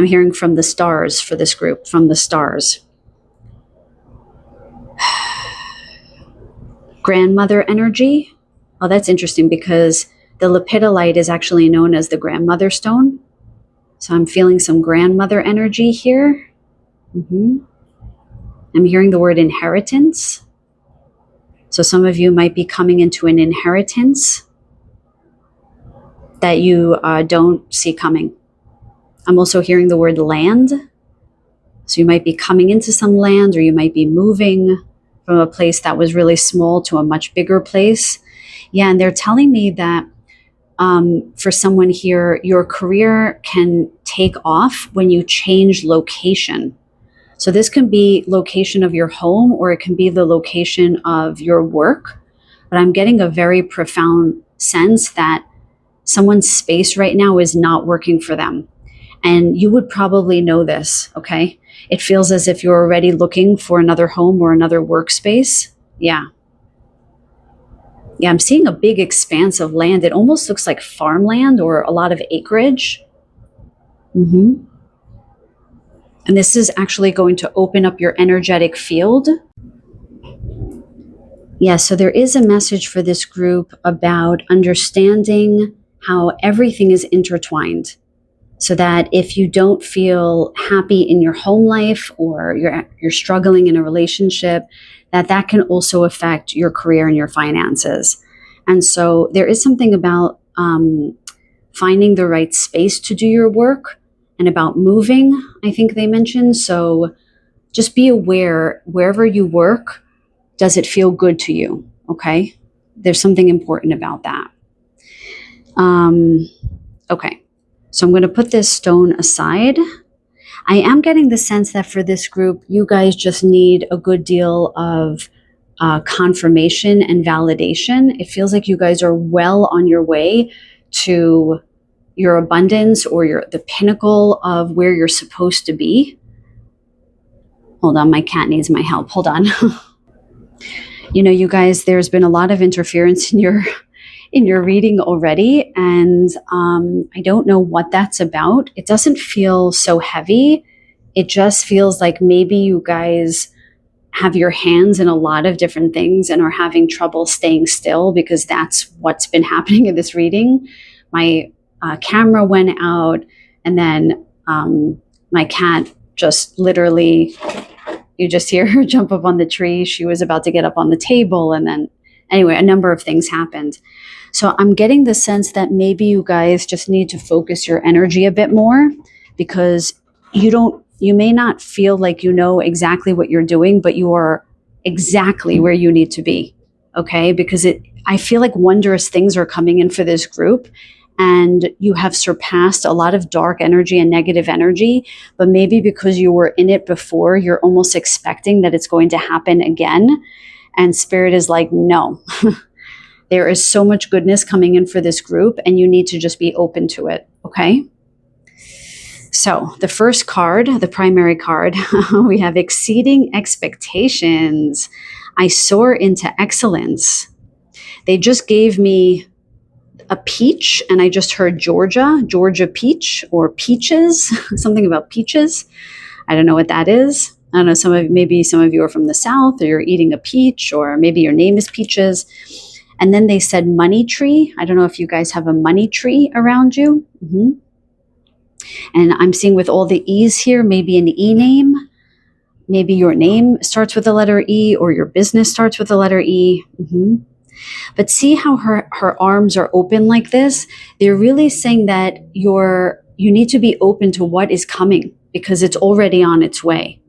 hearing from the stars for this group, from the stars. Grandmother energy. Oh, that's interesting because the lepidolite is actually known as the grandmother stone. So I'm feeling some grandmother energy here. I'm hearing the word inheritance. So some of you might be coming into an inheritance that you don't see coming. I'm also hearing the word land. So you might be coming into some land, or you might be moving from a place that was really small to a much bigger place. Yeah, and they're telling me that for someone here, your career can take off when you change location. So this can be location of your home, or it can be the location of your work. But I'm getting a very profound sense that someone's space right now is not working for them. And you would probably know this, okay? It feels as if you're already looking for another home or another workspace. Yeah, I'm seeing a big expanse of land. It almost looks like farmland or a lot of acreage. And this is actually going to open up your energetic field. Yeah, so there is a message for this group about understanding how everything is intertwined. So that if you don't feel happy in your home life, or you're struggling in a relationship, that can also affect your career and your finances. And so there is something about finding the right space to do your work, and about moving, I think they mentioned. So just be aware, wherever you work, does it feel good to you? Okay. There's something important about that. Okay. So I'm going to put this stone aside. I am getting the sense that for this group, you guys just need a good deal of confirmation and validation. It feels like you guys are well on your way to your abundance, or the pinnacle of where you're supposed to be. Hold on, my cat needs my help. Hold on. You guys, there's been a lot of interference in your reading already, and I don't know what that's about. It doesn't feel so heavy. It just feels like maybe you guys have your hands in a lot of different things and are having trouble staying still, because that's what's been happening in this reading. My camera went out, and then my cat just literally, you just hear her jump up on the tree. She was about to get up on the table, and then anyway, a number of things happened. So I'm getting the sense that maybe you guys just need to focus your energy a bit more, because you may not feel like you know exactly what you're doing, but you are exactly where you need to be. Okay? Because I feel like wondrous things are coming in for this group, and you have surpassed a lot of dark energy and negative energy, but maybe because you were in it before, you're almost expecting that it's going to happen again. And Spirit is like, no. There is so much goodness coming in for this group, and you need to just be open to it, okay? So the first card, the primary card, we have exceeding expectations. I soar into excellence. They just gave me a peach, and I just heard Georgia peach, or peaches, something about peaches. I don't know what that is. I don't know, maybe some of you are from the South, or you're eating a peach, or maybe your name is Peaches. And then they said money tree. I don't know if you guys have a money tree around you. And I'm seeing with all the E's here, maybe an E name. Maybe your name starts with the letter E, or your business starts with the letter E. But see how her arms are open like this? They're really saying that you need to be open to what is coming. because it's already on its way.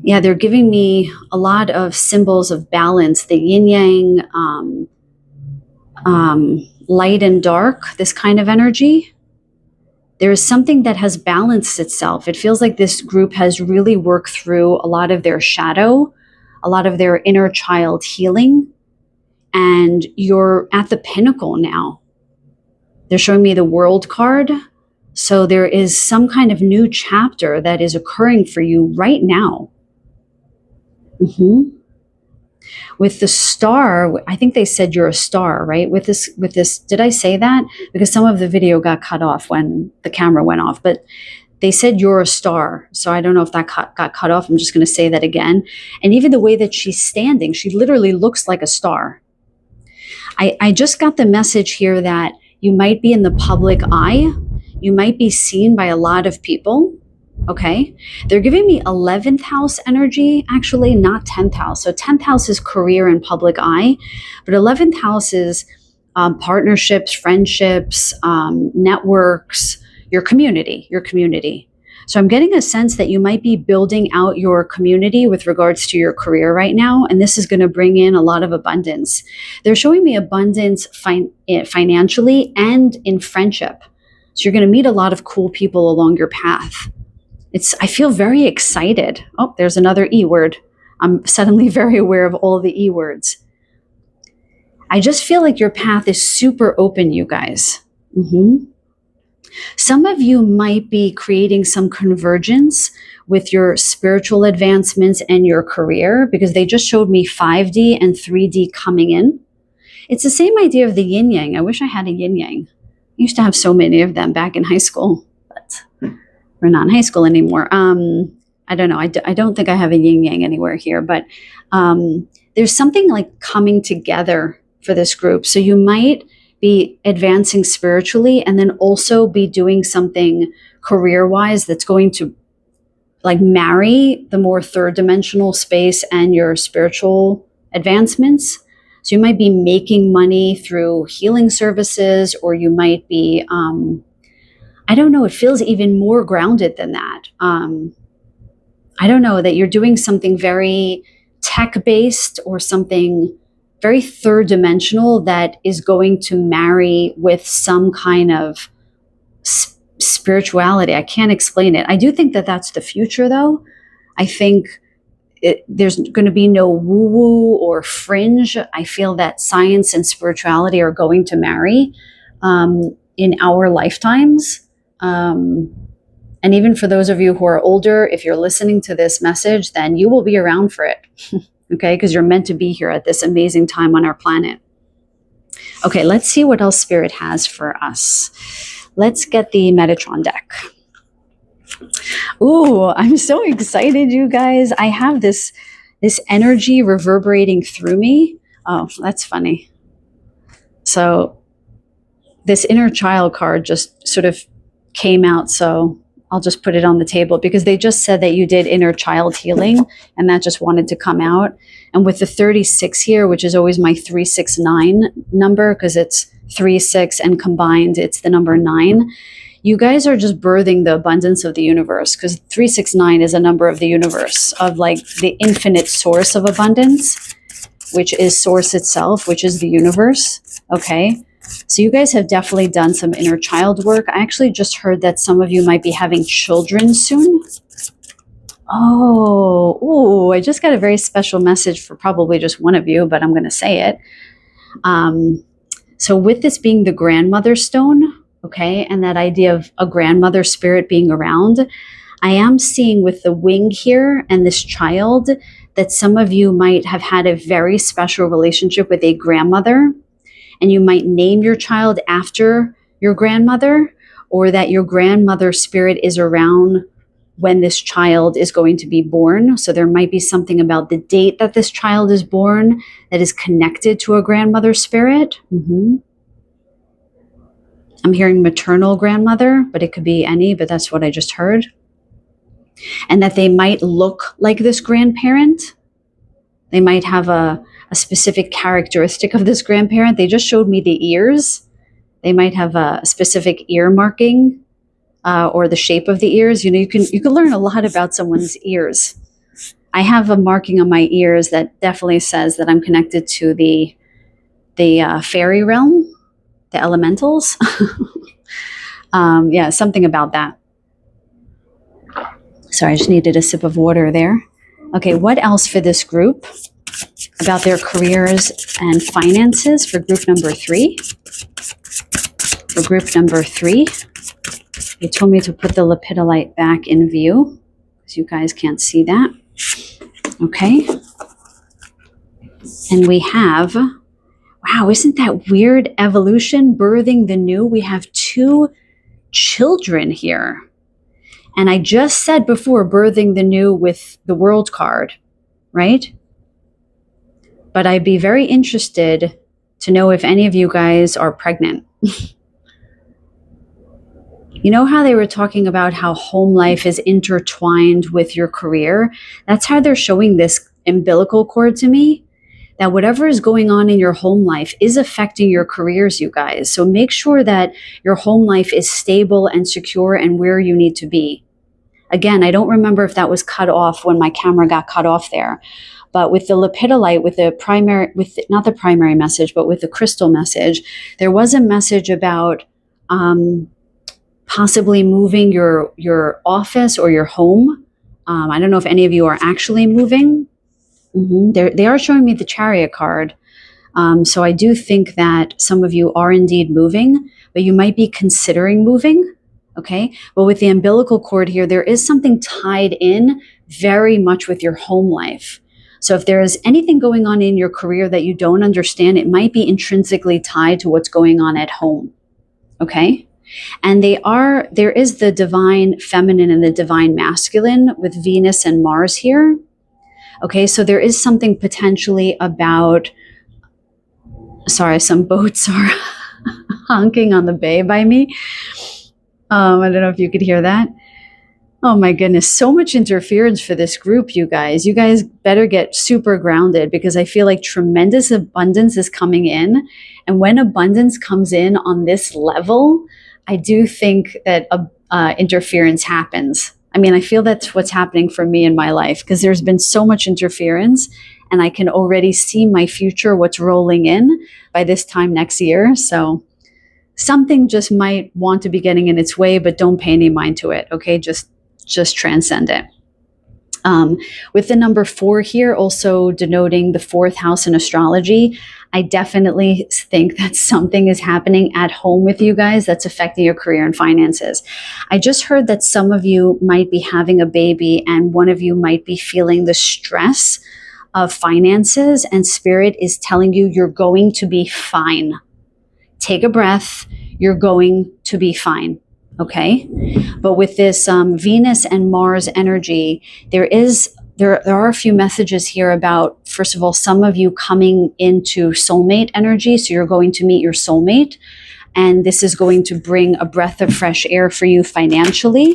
Yeah, they're giving me a lot of symbols of balance, the yin yang, light and dark, this kind of energy. There is something that has balanced itself. It feels like this group has really worked through a lot of their shadow, a lot of their inner child healing, and you're at the pinnacle now. They're showing me the World card. So there is some kind of new chapter that is occurring for you right now. With the star, I think they said you're a star, right? With this, did I say that? Because some of the video got cut off when the camera went off, but they said you're a star. So I don't know if that got cut off. I'm just going to say that again. And even the way that she's standing, she literally looks like a star. I just got the message here that you might be in the public eye. You might be seen by a lot of people. Okay. They're giving me 11th house energy, actually not 10th house. So 10th house is career and public eye, but 11th house is partnerships, friendships, networks, your community. So I'm getting a sense that you might be building out your community with regards to your career right now. And this is going to bring in a lot of abundance. They're showing me abundance financially and in friendship. So you're going to meet a lot of cool people along your path. I feel very excited. Oh, there's another E word. I'm suddenly very aware of all the E words. I just feel like your path is super open, you guys. Some of you might be creating some convergence with your spiritual advancements and your career, because they just showed me 5D and 3D coming in. It's the same idea of the yin yang. I wish I had a yin yang. I used to have so many of them back in high school, but we're not in high school anymore. I don't know. I don't think I have a yin yang anywhere here, but there's something like coming together for this group. So you might be advancing spiritually and then also be doing something career-wise that's going to like marry the more third dimensional space and your spiritual advancements. So you might be making money through healing services, or you might be, I don't know, it feels even more grounded than that. I don't know, that you're doing something very tech-based or something very third dimensional that is going to marry with some kind of spirituality. I can't explain it. I do think that that's the future, though. I think there's going to be no woo-woo or fringe. I feel that science and spirituality are going to marry in our lifetimes. And even for those of you who are older, if you're listening to this message, then you will be around for it. Okay, because you're meant to be here at this amazing time on our planet. Okay, let's see what else Spirit has for us. Let's get the Metatron deck. Ooh, I'm so excited, you guys. I have this energy reverberating through me. Oh, that's funny. So this inner child card just sort of came out, so I'll just put it on the table because they just said that you did inner child healing, and that just wanted to come out. And with the 36 here, which is always my 369 number, because it's 36 and combined, it's the number 9. You guys are just birthing the abundance of the universe, because 369 is a number of the universe, of like the infinite source of abundance, which is source itself, which is the universe. Okay. So you guys have definitely done some inner child work. I actually just heard that some of you might be having children soon. Oh, I just got a very special message for probably just one of you, but I'm going to say it. So with this being the grandmother stone, okay, and that idea of a grandmother spirit being around, I am seeing with the wing here and this child that some of you might have had a very special relationship with a grandmother, and you might name your child after your grandmother, or that your grandmother spirit is around when this child is going to be born. So there might be something about the date that this child is born that is connected to a grandmother spirit. I'm hearing maternal grandmother, but it could be any, but that's what I just heard. And that they might look like this grandparent. They might have a specific characteristic of this grandparent. They just showed me the ears. They might have a specific ear marking. or the shape of the ears. You can learn a lot about someone's ears. I have a marking on my ears that definitely says that I'm connected to the fairy realm, the elementals. Yeah, something about that. Sorry, I just needed a sip of water there. Okay, what else for this group about their careers and finances for group number 3? For group number 3, they told me to put the lepidolite back in view, because you guys can't see that. Okay. And we have, wow, isn't that weird? Evolution, birthing the new. We have 2 children here. And I just said before, birthing the new with the world card, right? But I'd be very interested to know if any of you guys are pregnant. You know how they were talking about how home life is intertwined with your career? That's how they're showing this umbilical cord to me, that whatever is going on in your home life is affecting your careers, you guys. So make sure that your home life is stable and secure and where you need to be. Again, I don't remember if that was cut off when my camera got cut off there. But with the lepidolite, not the primary message, but with the crystal message, there was a message about possibly moving your office or your home. I don't know if any of you are actually moving. They are showing me the Chariot card. So I do think that some of you are indeed moving, but you might be considering moving. Okay. But with the umbilical cord here, there is something tied in very much with your home life. So if there is anything going on in your career that you don't understand, it might be intrinsically tied to what's going on at home. Okay. And there is the divine feminine and the divine masculine with Venus and Mars here. Okay. So there is something potentially about, sorry, some boats are honking on the bay by me. I don't know if you could hear that. Oh my goodness, so much interference for this group, you guys. You guys better get super grounded, because I feel like tremendous abundance is coming in. And when abundance comes in on this level, I do think that interference happens. I mean, I feel that's what's happening for me in my life, because there's been so much interference and I can already see my future, what's rolling in by this time next year. So something just might want to be getting in its way, but don't pay any mind to it. Okay, just transcend it. With the number 4 here, also denoting the 4th house in astrology, I definitely think that something is happening at home with you guys that's affecting your career and finances. I just heard that some of you might be having a baby, and one of you might be feeling the stress of finances, and Spirit is telling you you're going to be fine. Take a breath. You're going to be fine. Okay. But with this Venus and Mars energy, there are a few messages here about, first of all, some of you coming into soulmate energy. So you're going to meet your soulmate, and this is going to bring a breath of fresh air for you financially.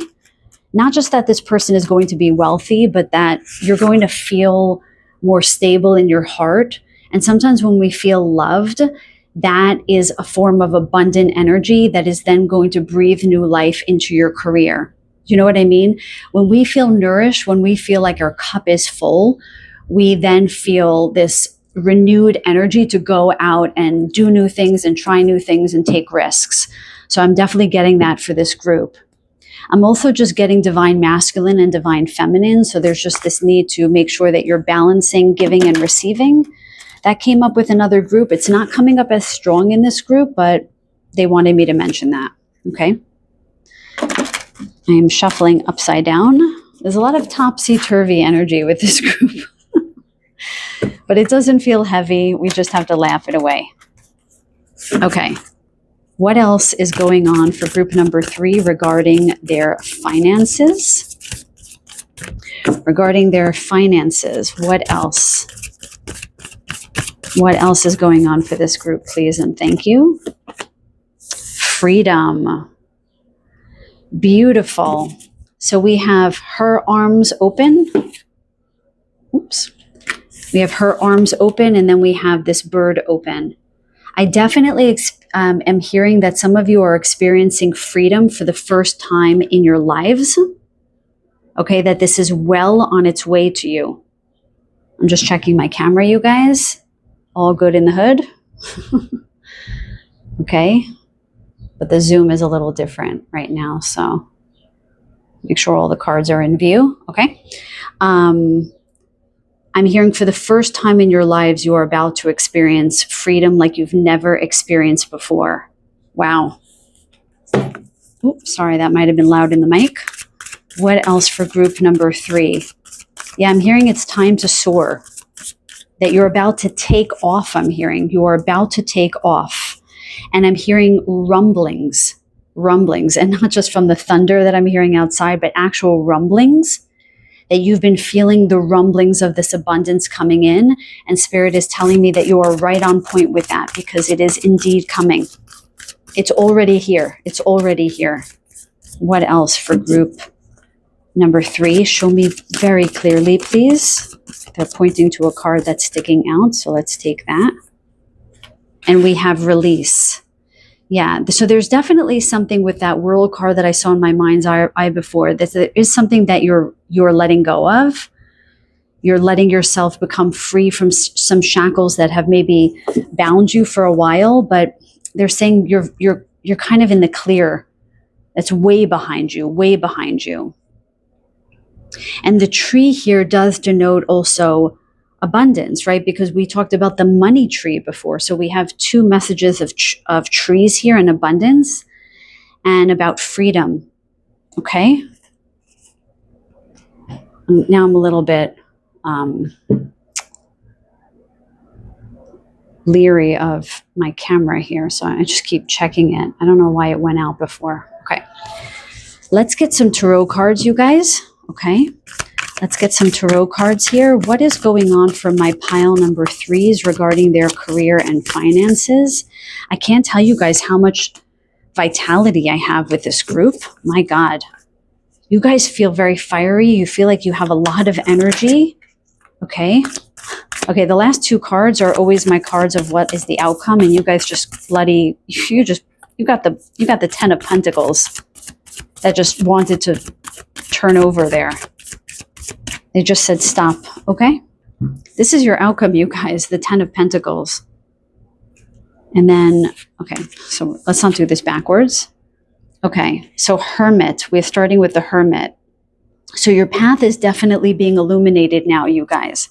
Not just that this person is going to be wealthy, but that you're going to feel more stable in your heart. And sometimes when we feel loved, that is a form of abundant energy that is then going to breathe new life into your career. You know what I mean? When we feel nourished, when we feel like our cup is full, we then feel this renewed energy to go out and do new things and try new things and take risks. So I'm definitely getting that for this group. I'm also just getting divine masculine and divine feminine. So there's just this need to make sure that you're balancing giving and receiving. That came up with another group. It's not coming up as strong in this group, but they wanted me to mention that. Okay. I am shuffling upside down. There's a lot of topsy-turvy energy with this group, but it doesn't feel heavy. We just have to laugh it away. Okay. What else is going on for group number 3 regarding their finances? Regarding their finances, what else? What else is going on for this group, please, and thank you? Freedom. Beautiful. So we have her arms open. Oops. We have her arms open, and then we have this bird open. I definitely am hearing that some of you are experiencing freedom for the first time in your lives. Okay, that this is well on its way to you. I'm just checking my camera, you guys. All good in the hood? Okay, but the zoom is a little different right now, so make sure all the cards are in view, okay? I'm hearing for the first time in your lives, you are about to experience freedom like you've never experienced before. Wow. Oops, sorry, that might have been loud in the mic. What else for group number 3? Yeah, I'm hearing it's time to soar. That you're about to take off, I'm hearing. You are about to take off. And I'm hearing rumblings, and not just from the thunder that I'm hearing outside, but actual rumblings, that you've been feeling the rumblings of this abundance coming in. And Spirit is telling me that you are right on point with that, because it is indeed coming. It's already here. It's already here. What else for group number 3? Show me very clearly, please. They're pointing to a card that's sticking out, so let's take that. And we have release. Yeah, so there's definitely something with that World card that I saw in my mind's eye before. That there is something that you're letting go of. You're letting yourself become free from some shackles that have maybe bound you for a while, but they're saying you're kind of in the clear. That's way behind you, way behind you. And the tree here does denote also abundance, right? Because we talked about the money tree before. So we have 2 messages of trees here in abundance and about freedom. Okay. Now I'm a little bit leery of my camera here. So I just keep checking it. I don't know why it went out before. Okay. Let's get some tarot cards, you guys. Okay. Let's get some tarot cards here. What is going on for my pile number 3s regarding their career and finances? I can't tell you guys how much vitality I have with this group. My God. You guys feel very fiery. You feel like you have a lot of energy. Okay. Okay, the last 2 cards are always my cards of what is the outcome, and you guys just bloody, you got the 10 of Pentacles that just wanted to turn over there. They just said stop, okay? This is your outcome, you guys, the 10 of Pentacles. And then, okay, so let's not do this backwards. Okay, so Hermit, we're starting with the Hermit. So your path is definitely being illuminated now, you guys.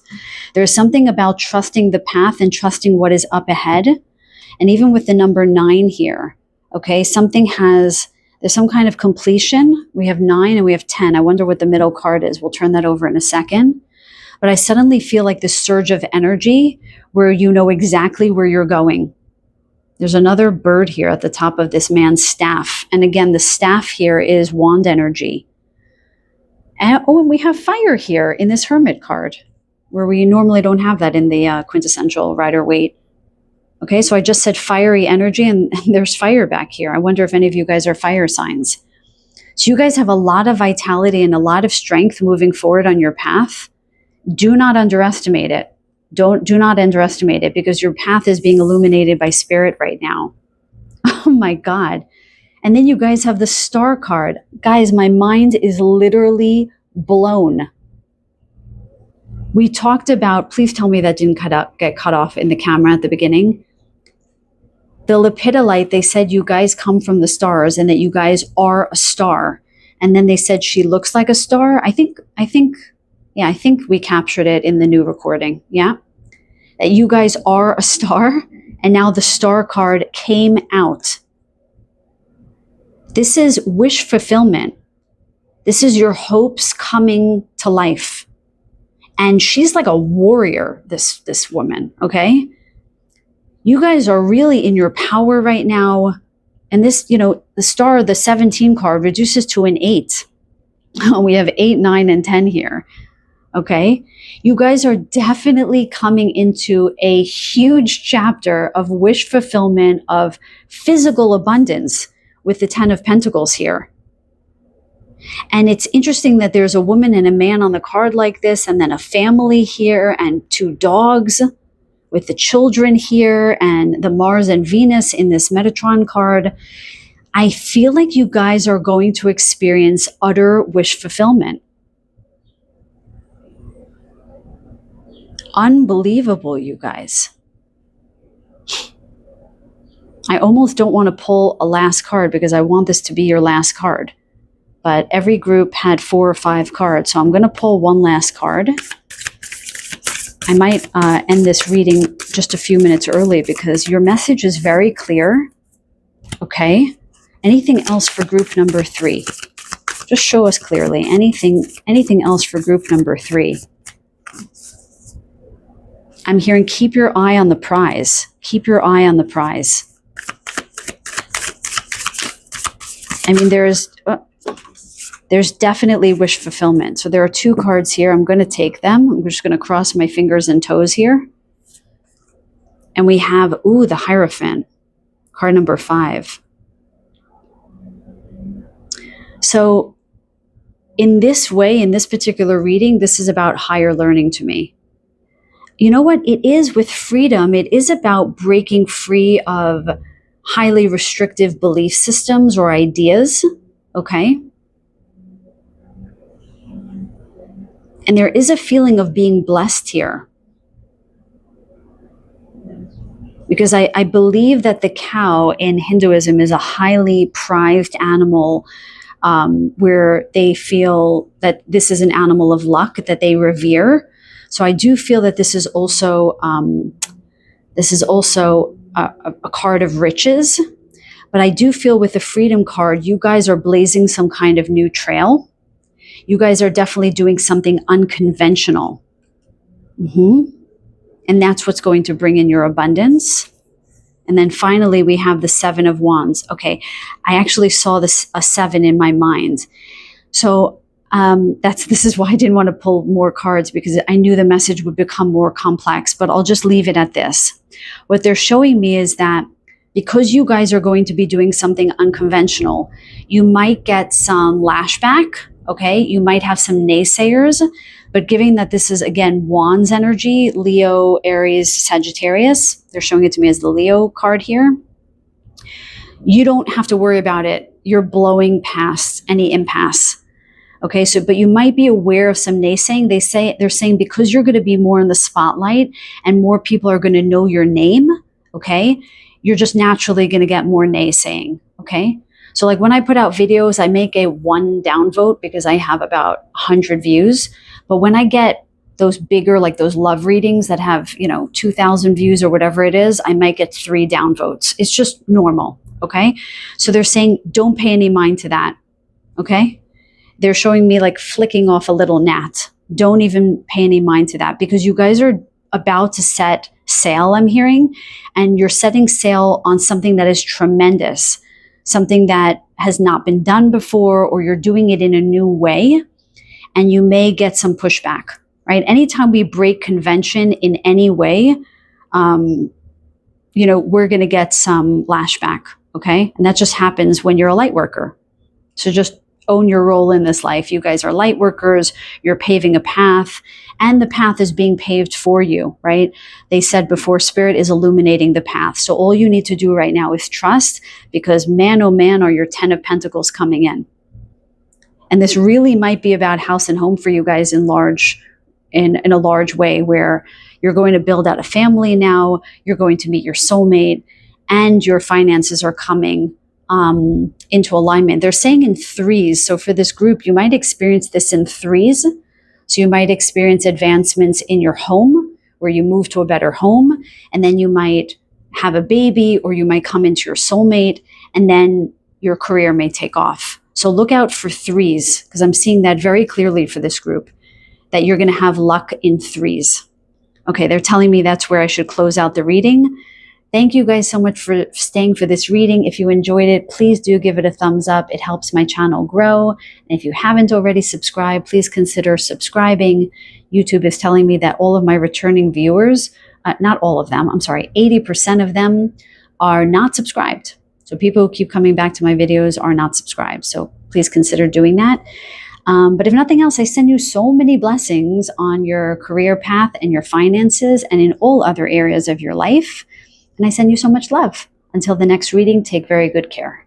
There's something about trusting the path and trusting what is up ahead. And even with the number 9 here, okay, there's some kind of completion. We have 9 and we have 10. I wonder what the middle card is. We'll turn that over in a second. But I suddenly feel like this surge of energy where you know exactly where you're going. There's another bird here at the top of this man's staff. And again, the staff here is wand energy. And we have fire here in this Hermit card, where we normally don't have that in the quintessential Rider-Waite. Okay, so I just said fiery energy, and there's fire back here. I wonder if any of you guys are fire signs. So you guys have a lot of vitality and a lot of strength moving forward on your path. Do not underestimate it. Do not underestimate it, because your path is being illuminated by Spirit right now. Oh my God. And then you guys have the Star card. Guys, my mind is literally blown. We talked about, please tell me that didn't get cut off in the camera at the beginning. The Lepidolite, they said you guys come from the stars and that you guys are a star. And then they said she looks like a star. I think we captured it in the new recording. Yeah. That you guys are a star. And now the Star card came out. This is wish fulfillment. This is your hopes coming to life. And she's like a warrior, this woman, okay? You guys are really in your power right now. And this, the Star, the 17 card reduces to an 8. We have 8, 9, and 10 here, okay? You guys are definitely coming into a huge chapter of wish fulfillment, of physical abundance with the 10 of Pentacles here. And it's interesting that there's a woman and a man on the card like this, and then a family here and 2 dogs. with the children here and the Mars and Venus in this Metatron card, I feel like you guys are going to experience utter wish fulfillment. Unbelievable, you guys. I almost don't want to pull a last card because I want this to be your last card. But every group had 4 or 5 cards, so I'm going to pull one last card. I might end this reading just a few minutes early because your message is very clear. Okay. Anything else for group number 3? Just show us clearly. Anything else for group number 3? I'm hearing keep your eye on the prize. Keep your eye on the prize. I mean, there's definitely wish fulfillment. So there are 2 cards here. I'm going to take them. I'm just going to cross my fingers and toes here. And we have, the Hierophant, card number 5. So in this way, in this particular reading, this is about higher learning to me. You know what? It is with freedom. It is about breaking free of highly restrictive belief systems or ideas. Okay? And there is a feeling of being blessed here. Because I believe that the cow in Hinduism is a highly prized animal, where they feel that this is an animal of luck that they revere. So I do feel that this is also a card of riches. But I do feel with the Freedom card, you guys are blazing some kind of new trail. You guys are definitely doing something unconventional. And that's what's going to bring in your abundance. And then finally, we have the 7 of Wands. Okay, I actually saw a 7 in my mind. So this is why I didn't want to pull more cards, because I knew the message would become more complex, but I'll just leave it at this. What they're showing me is that because you guys are going to be doing something unconventional, you might get some lashback. Okay, you might have some naysayers, but given that this is, again, Wands energy, Leo, Aries, Sagittarius, they're showing it to me as the Leo card here. You don't have to worry about it. You're blowing past any impasse. Okay, but you might be aware of some naysaying. They're saying because you're going to be more in the spotlight and more people are going to know your name, okay, you're just naturally going to get more naysaying, okay? So like when I put out videos, I make a 1 downvote because I have about 100 views. But when I get those bigger, like those love readings that have, 2,000 views or whatever it is, I might get 3 downvotes. It's just normal, okay? So they're saying, don't pay any mind to that, okay? They're showing me like flicking off a little gnat. Don't even pay any mind to that because you guys are about to set sail, I'm hearing, and you're setting sail on something that is tremendous. Something that has not been done before, or you're doing it in a new way, and you may get some pushback, right? Anytime we break convention in any way, we're going to get some lashback, okay? And that just happens when you're a light worker. So just own your role in this life. You guys are light workers. You're paving a path, and the path is being paved for you, right? They said before, Spirit is illuminating the path. So all you need to do right now is trust, because man, oh man, are your 10 of Pentacles coming in. And this really might be about house and home for you guys in a large way, where you're going to build out a family now, you're going to meet your soulmate, and your finances are coming into alignment. They're saying in 3s. So for this group, you might experience this in 3s. So you might experience advancements in your home, where you move to a better home, and then you might have a baby, or you might come into your soulmate, and then your career may take off. So look out for 3s, because I'm seeing that very clearly for this group, that you're going to have luck in 3s. Okay, they're telling me that's where I should close out the reading. Thank you guys so much for staying for this reading. If you enjoyed it, please do give it a thumbs up. It helps my channel grow. And if you haven't already subscribed, please consider subscribing. YouTube is telling me that all of my returning viewers, not all of them, I'm sorry, 80% of them are not subscribed. So people who keep coming back to my videos are not subscribed. So please consider doing that. But if nothing else, I send you so many blessings on your career path and your finances and in all other areas of your life. And I send you so much love. Until the next reading, take very good care.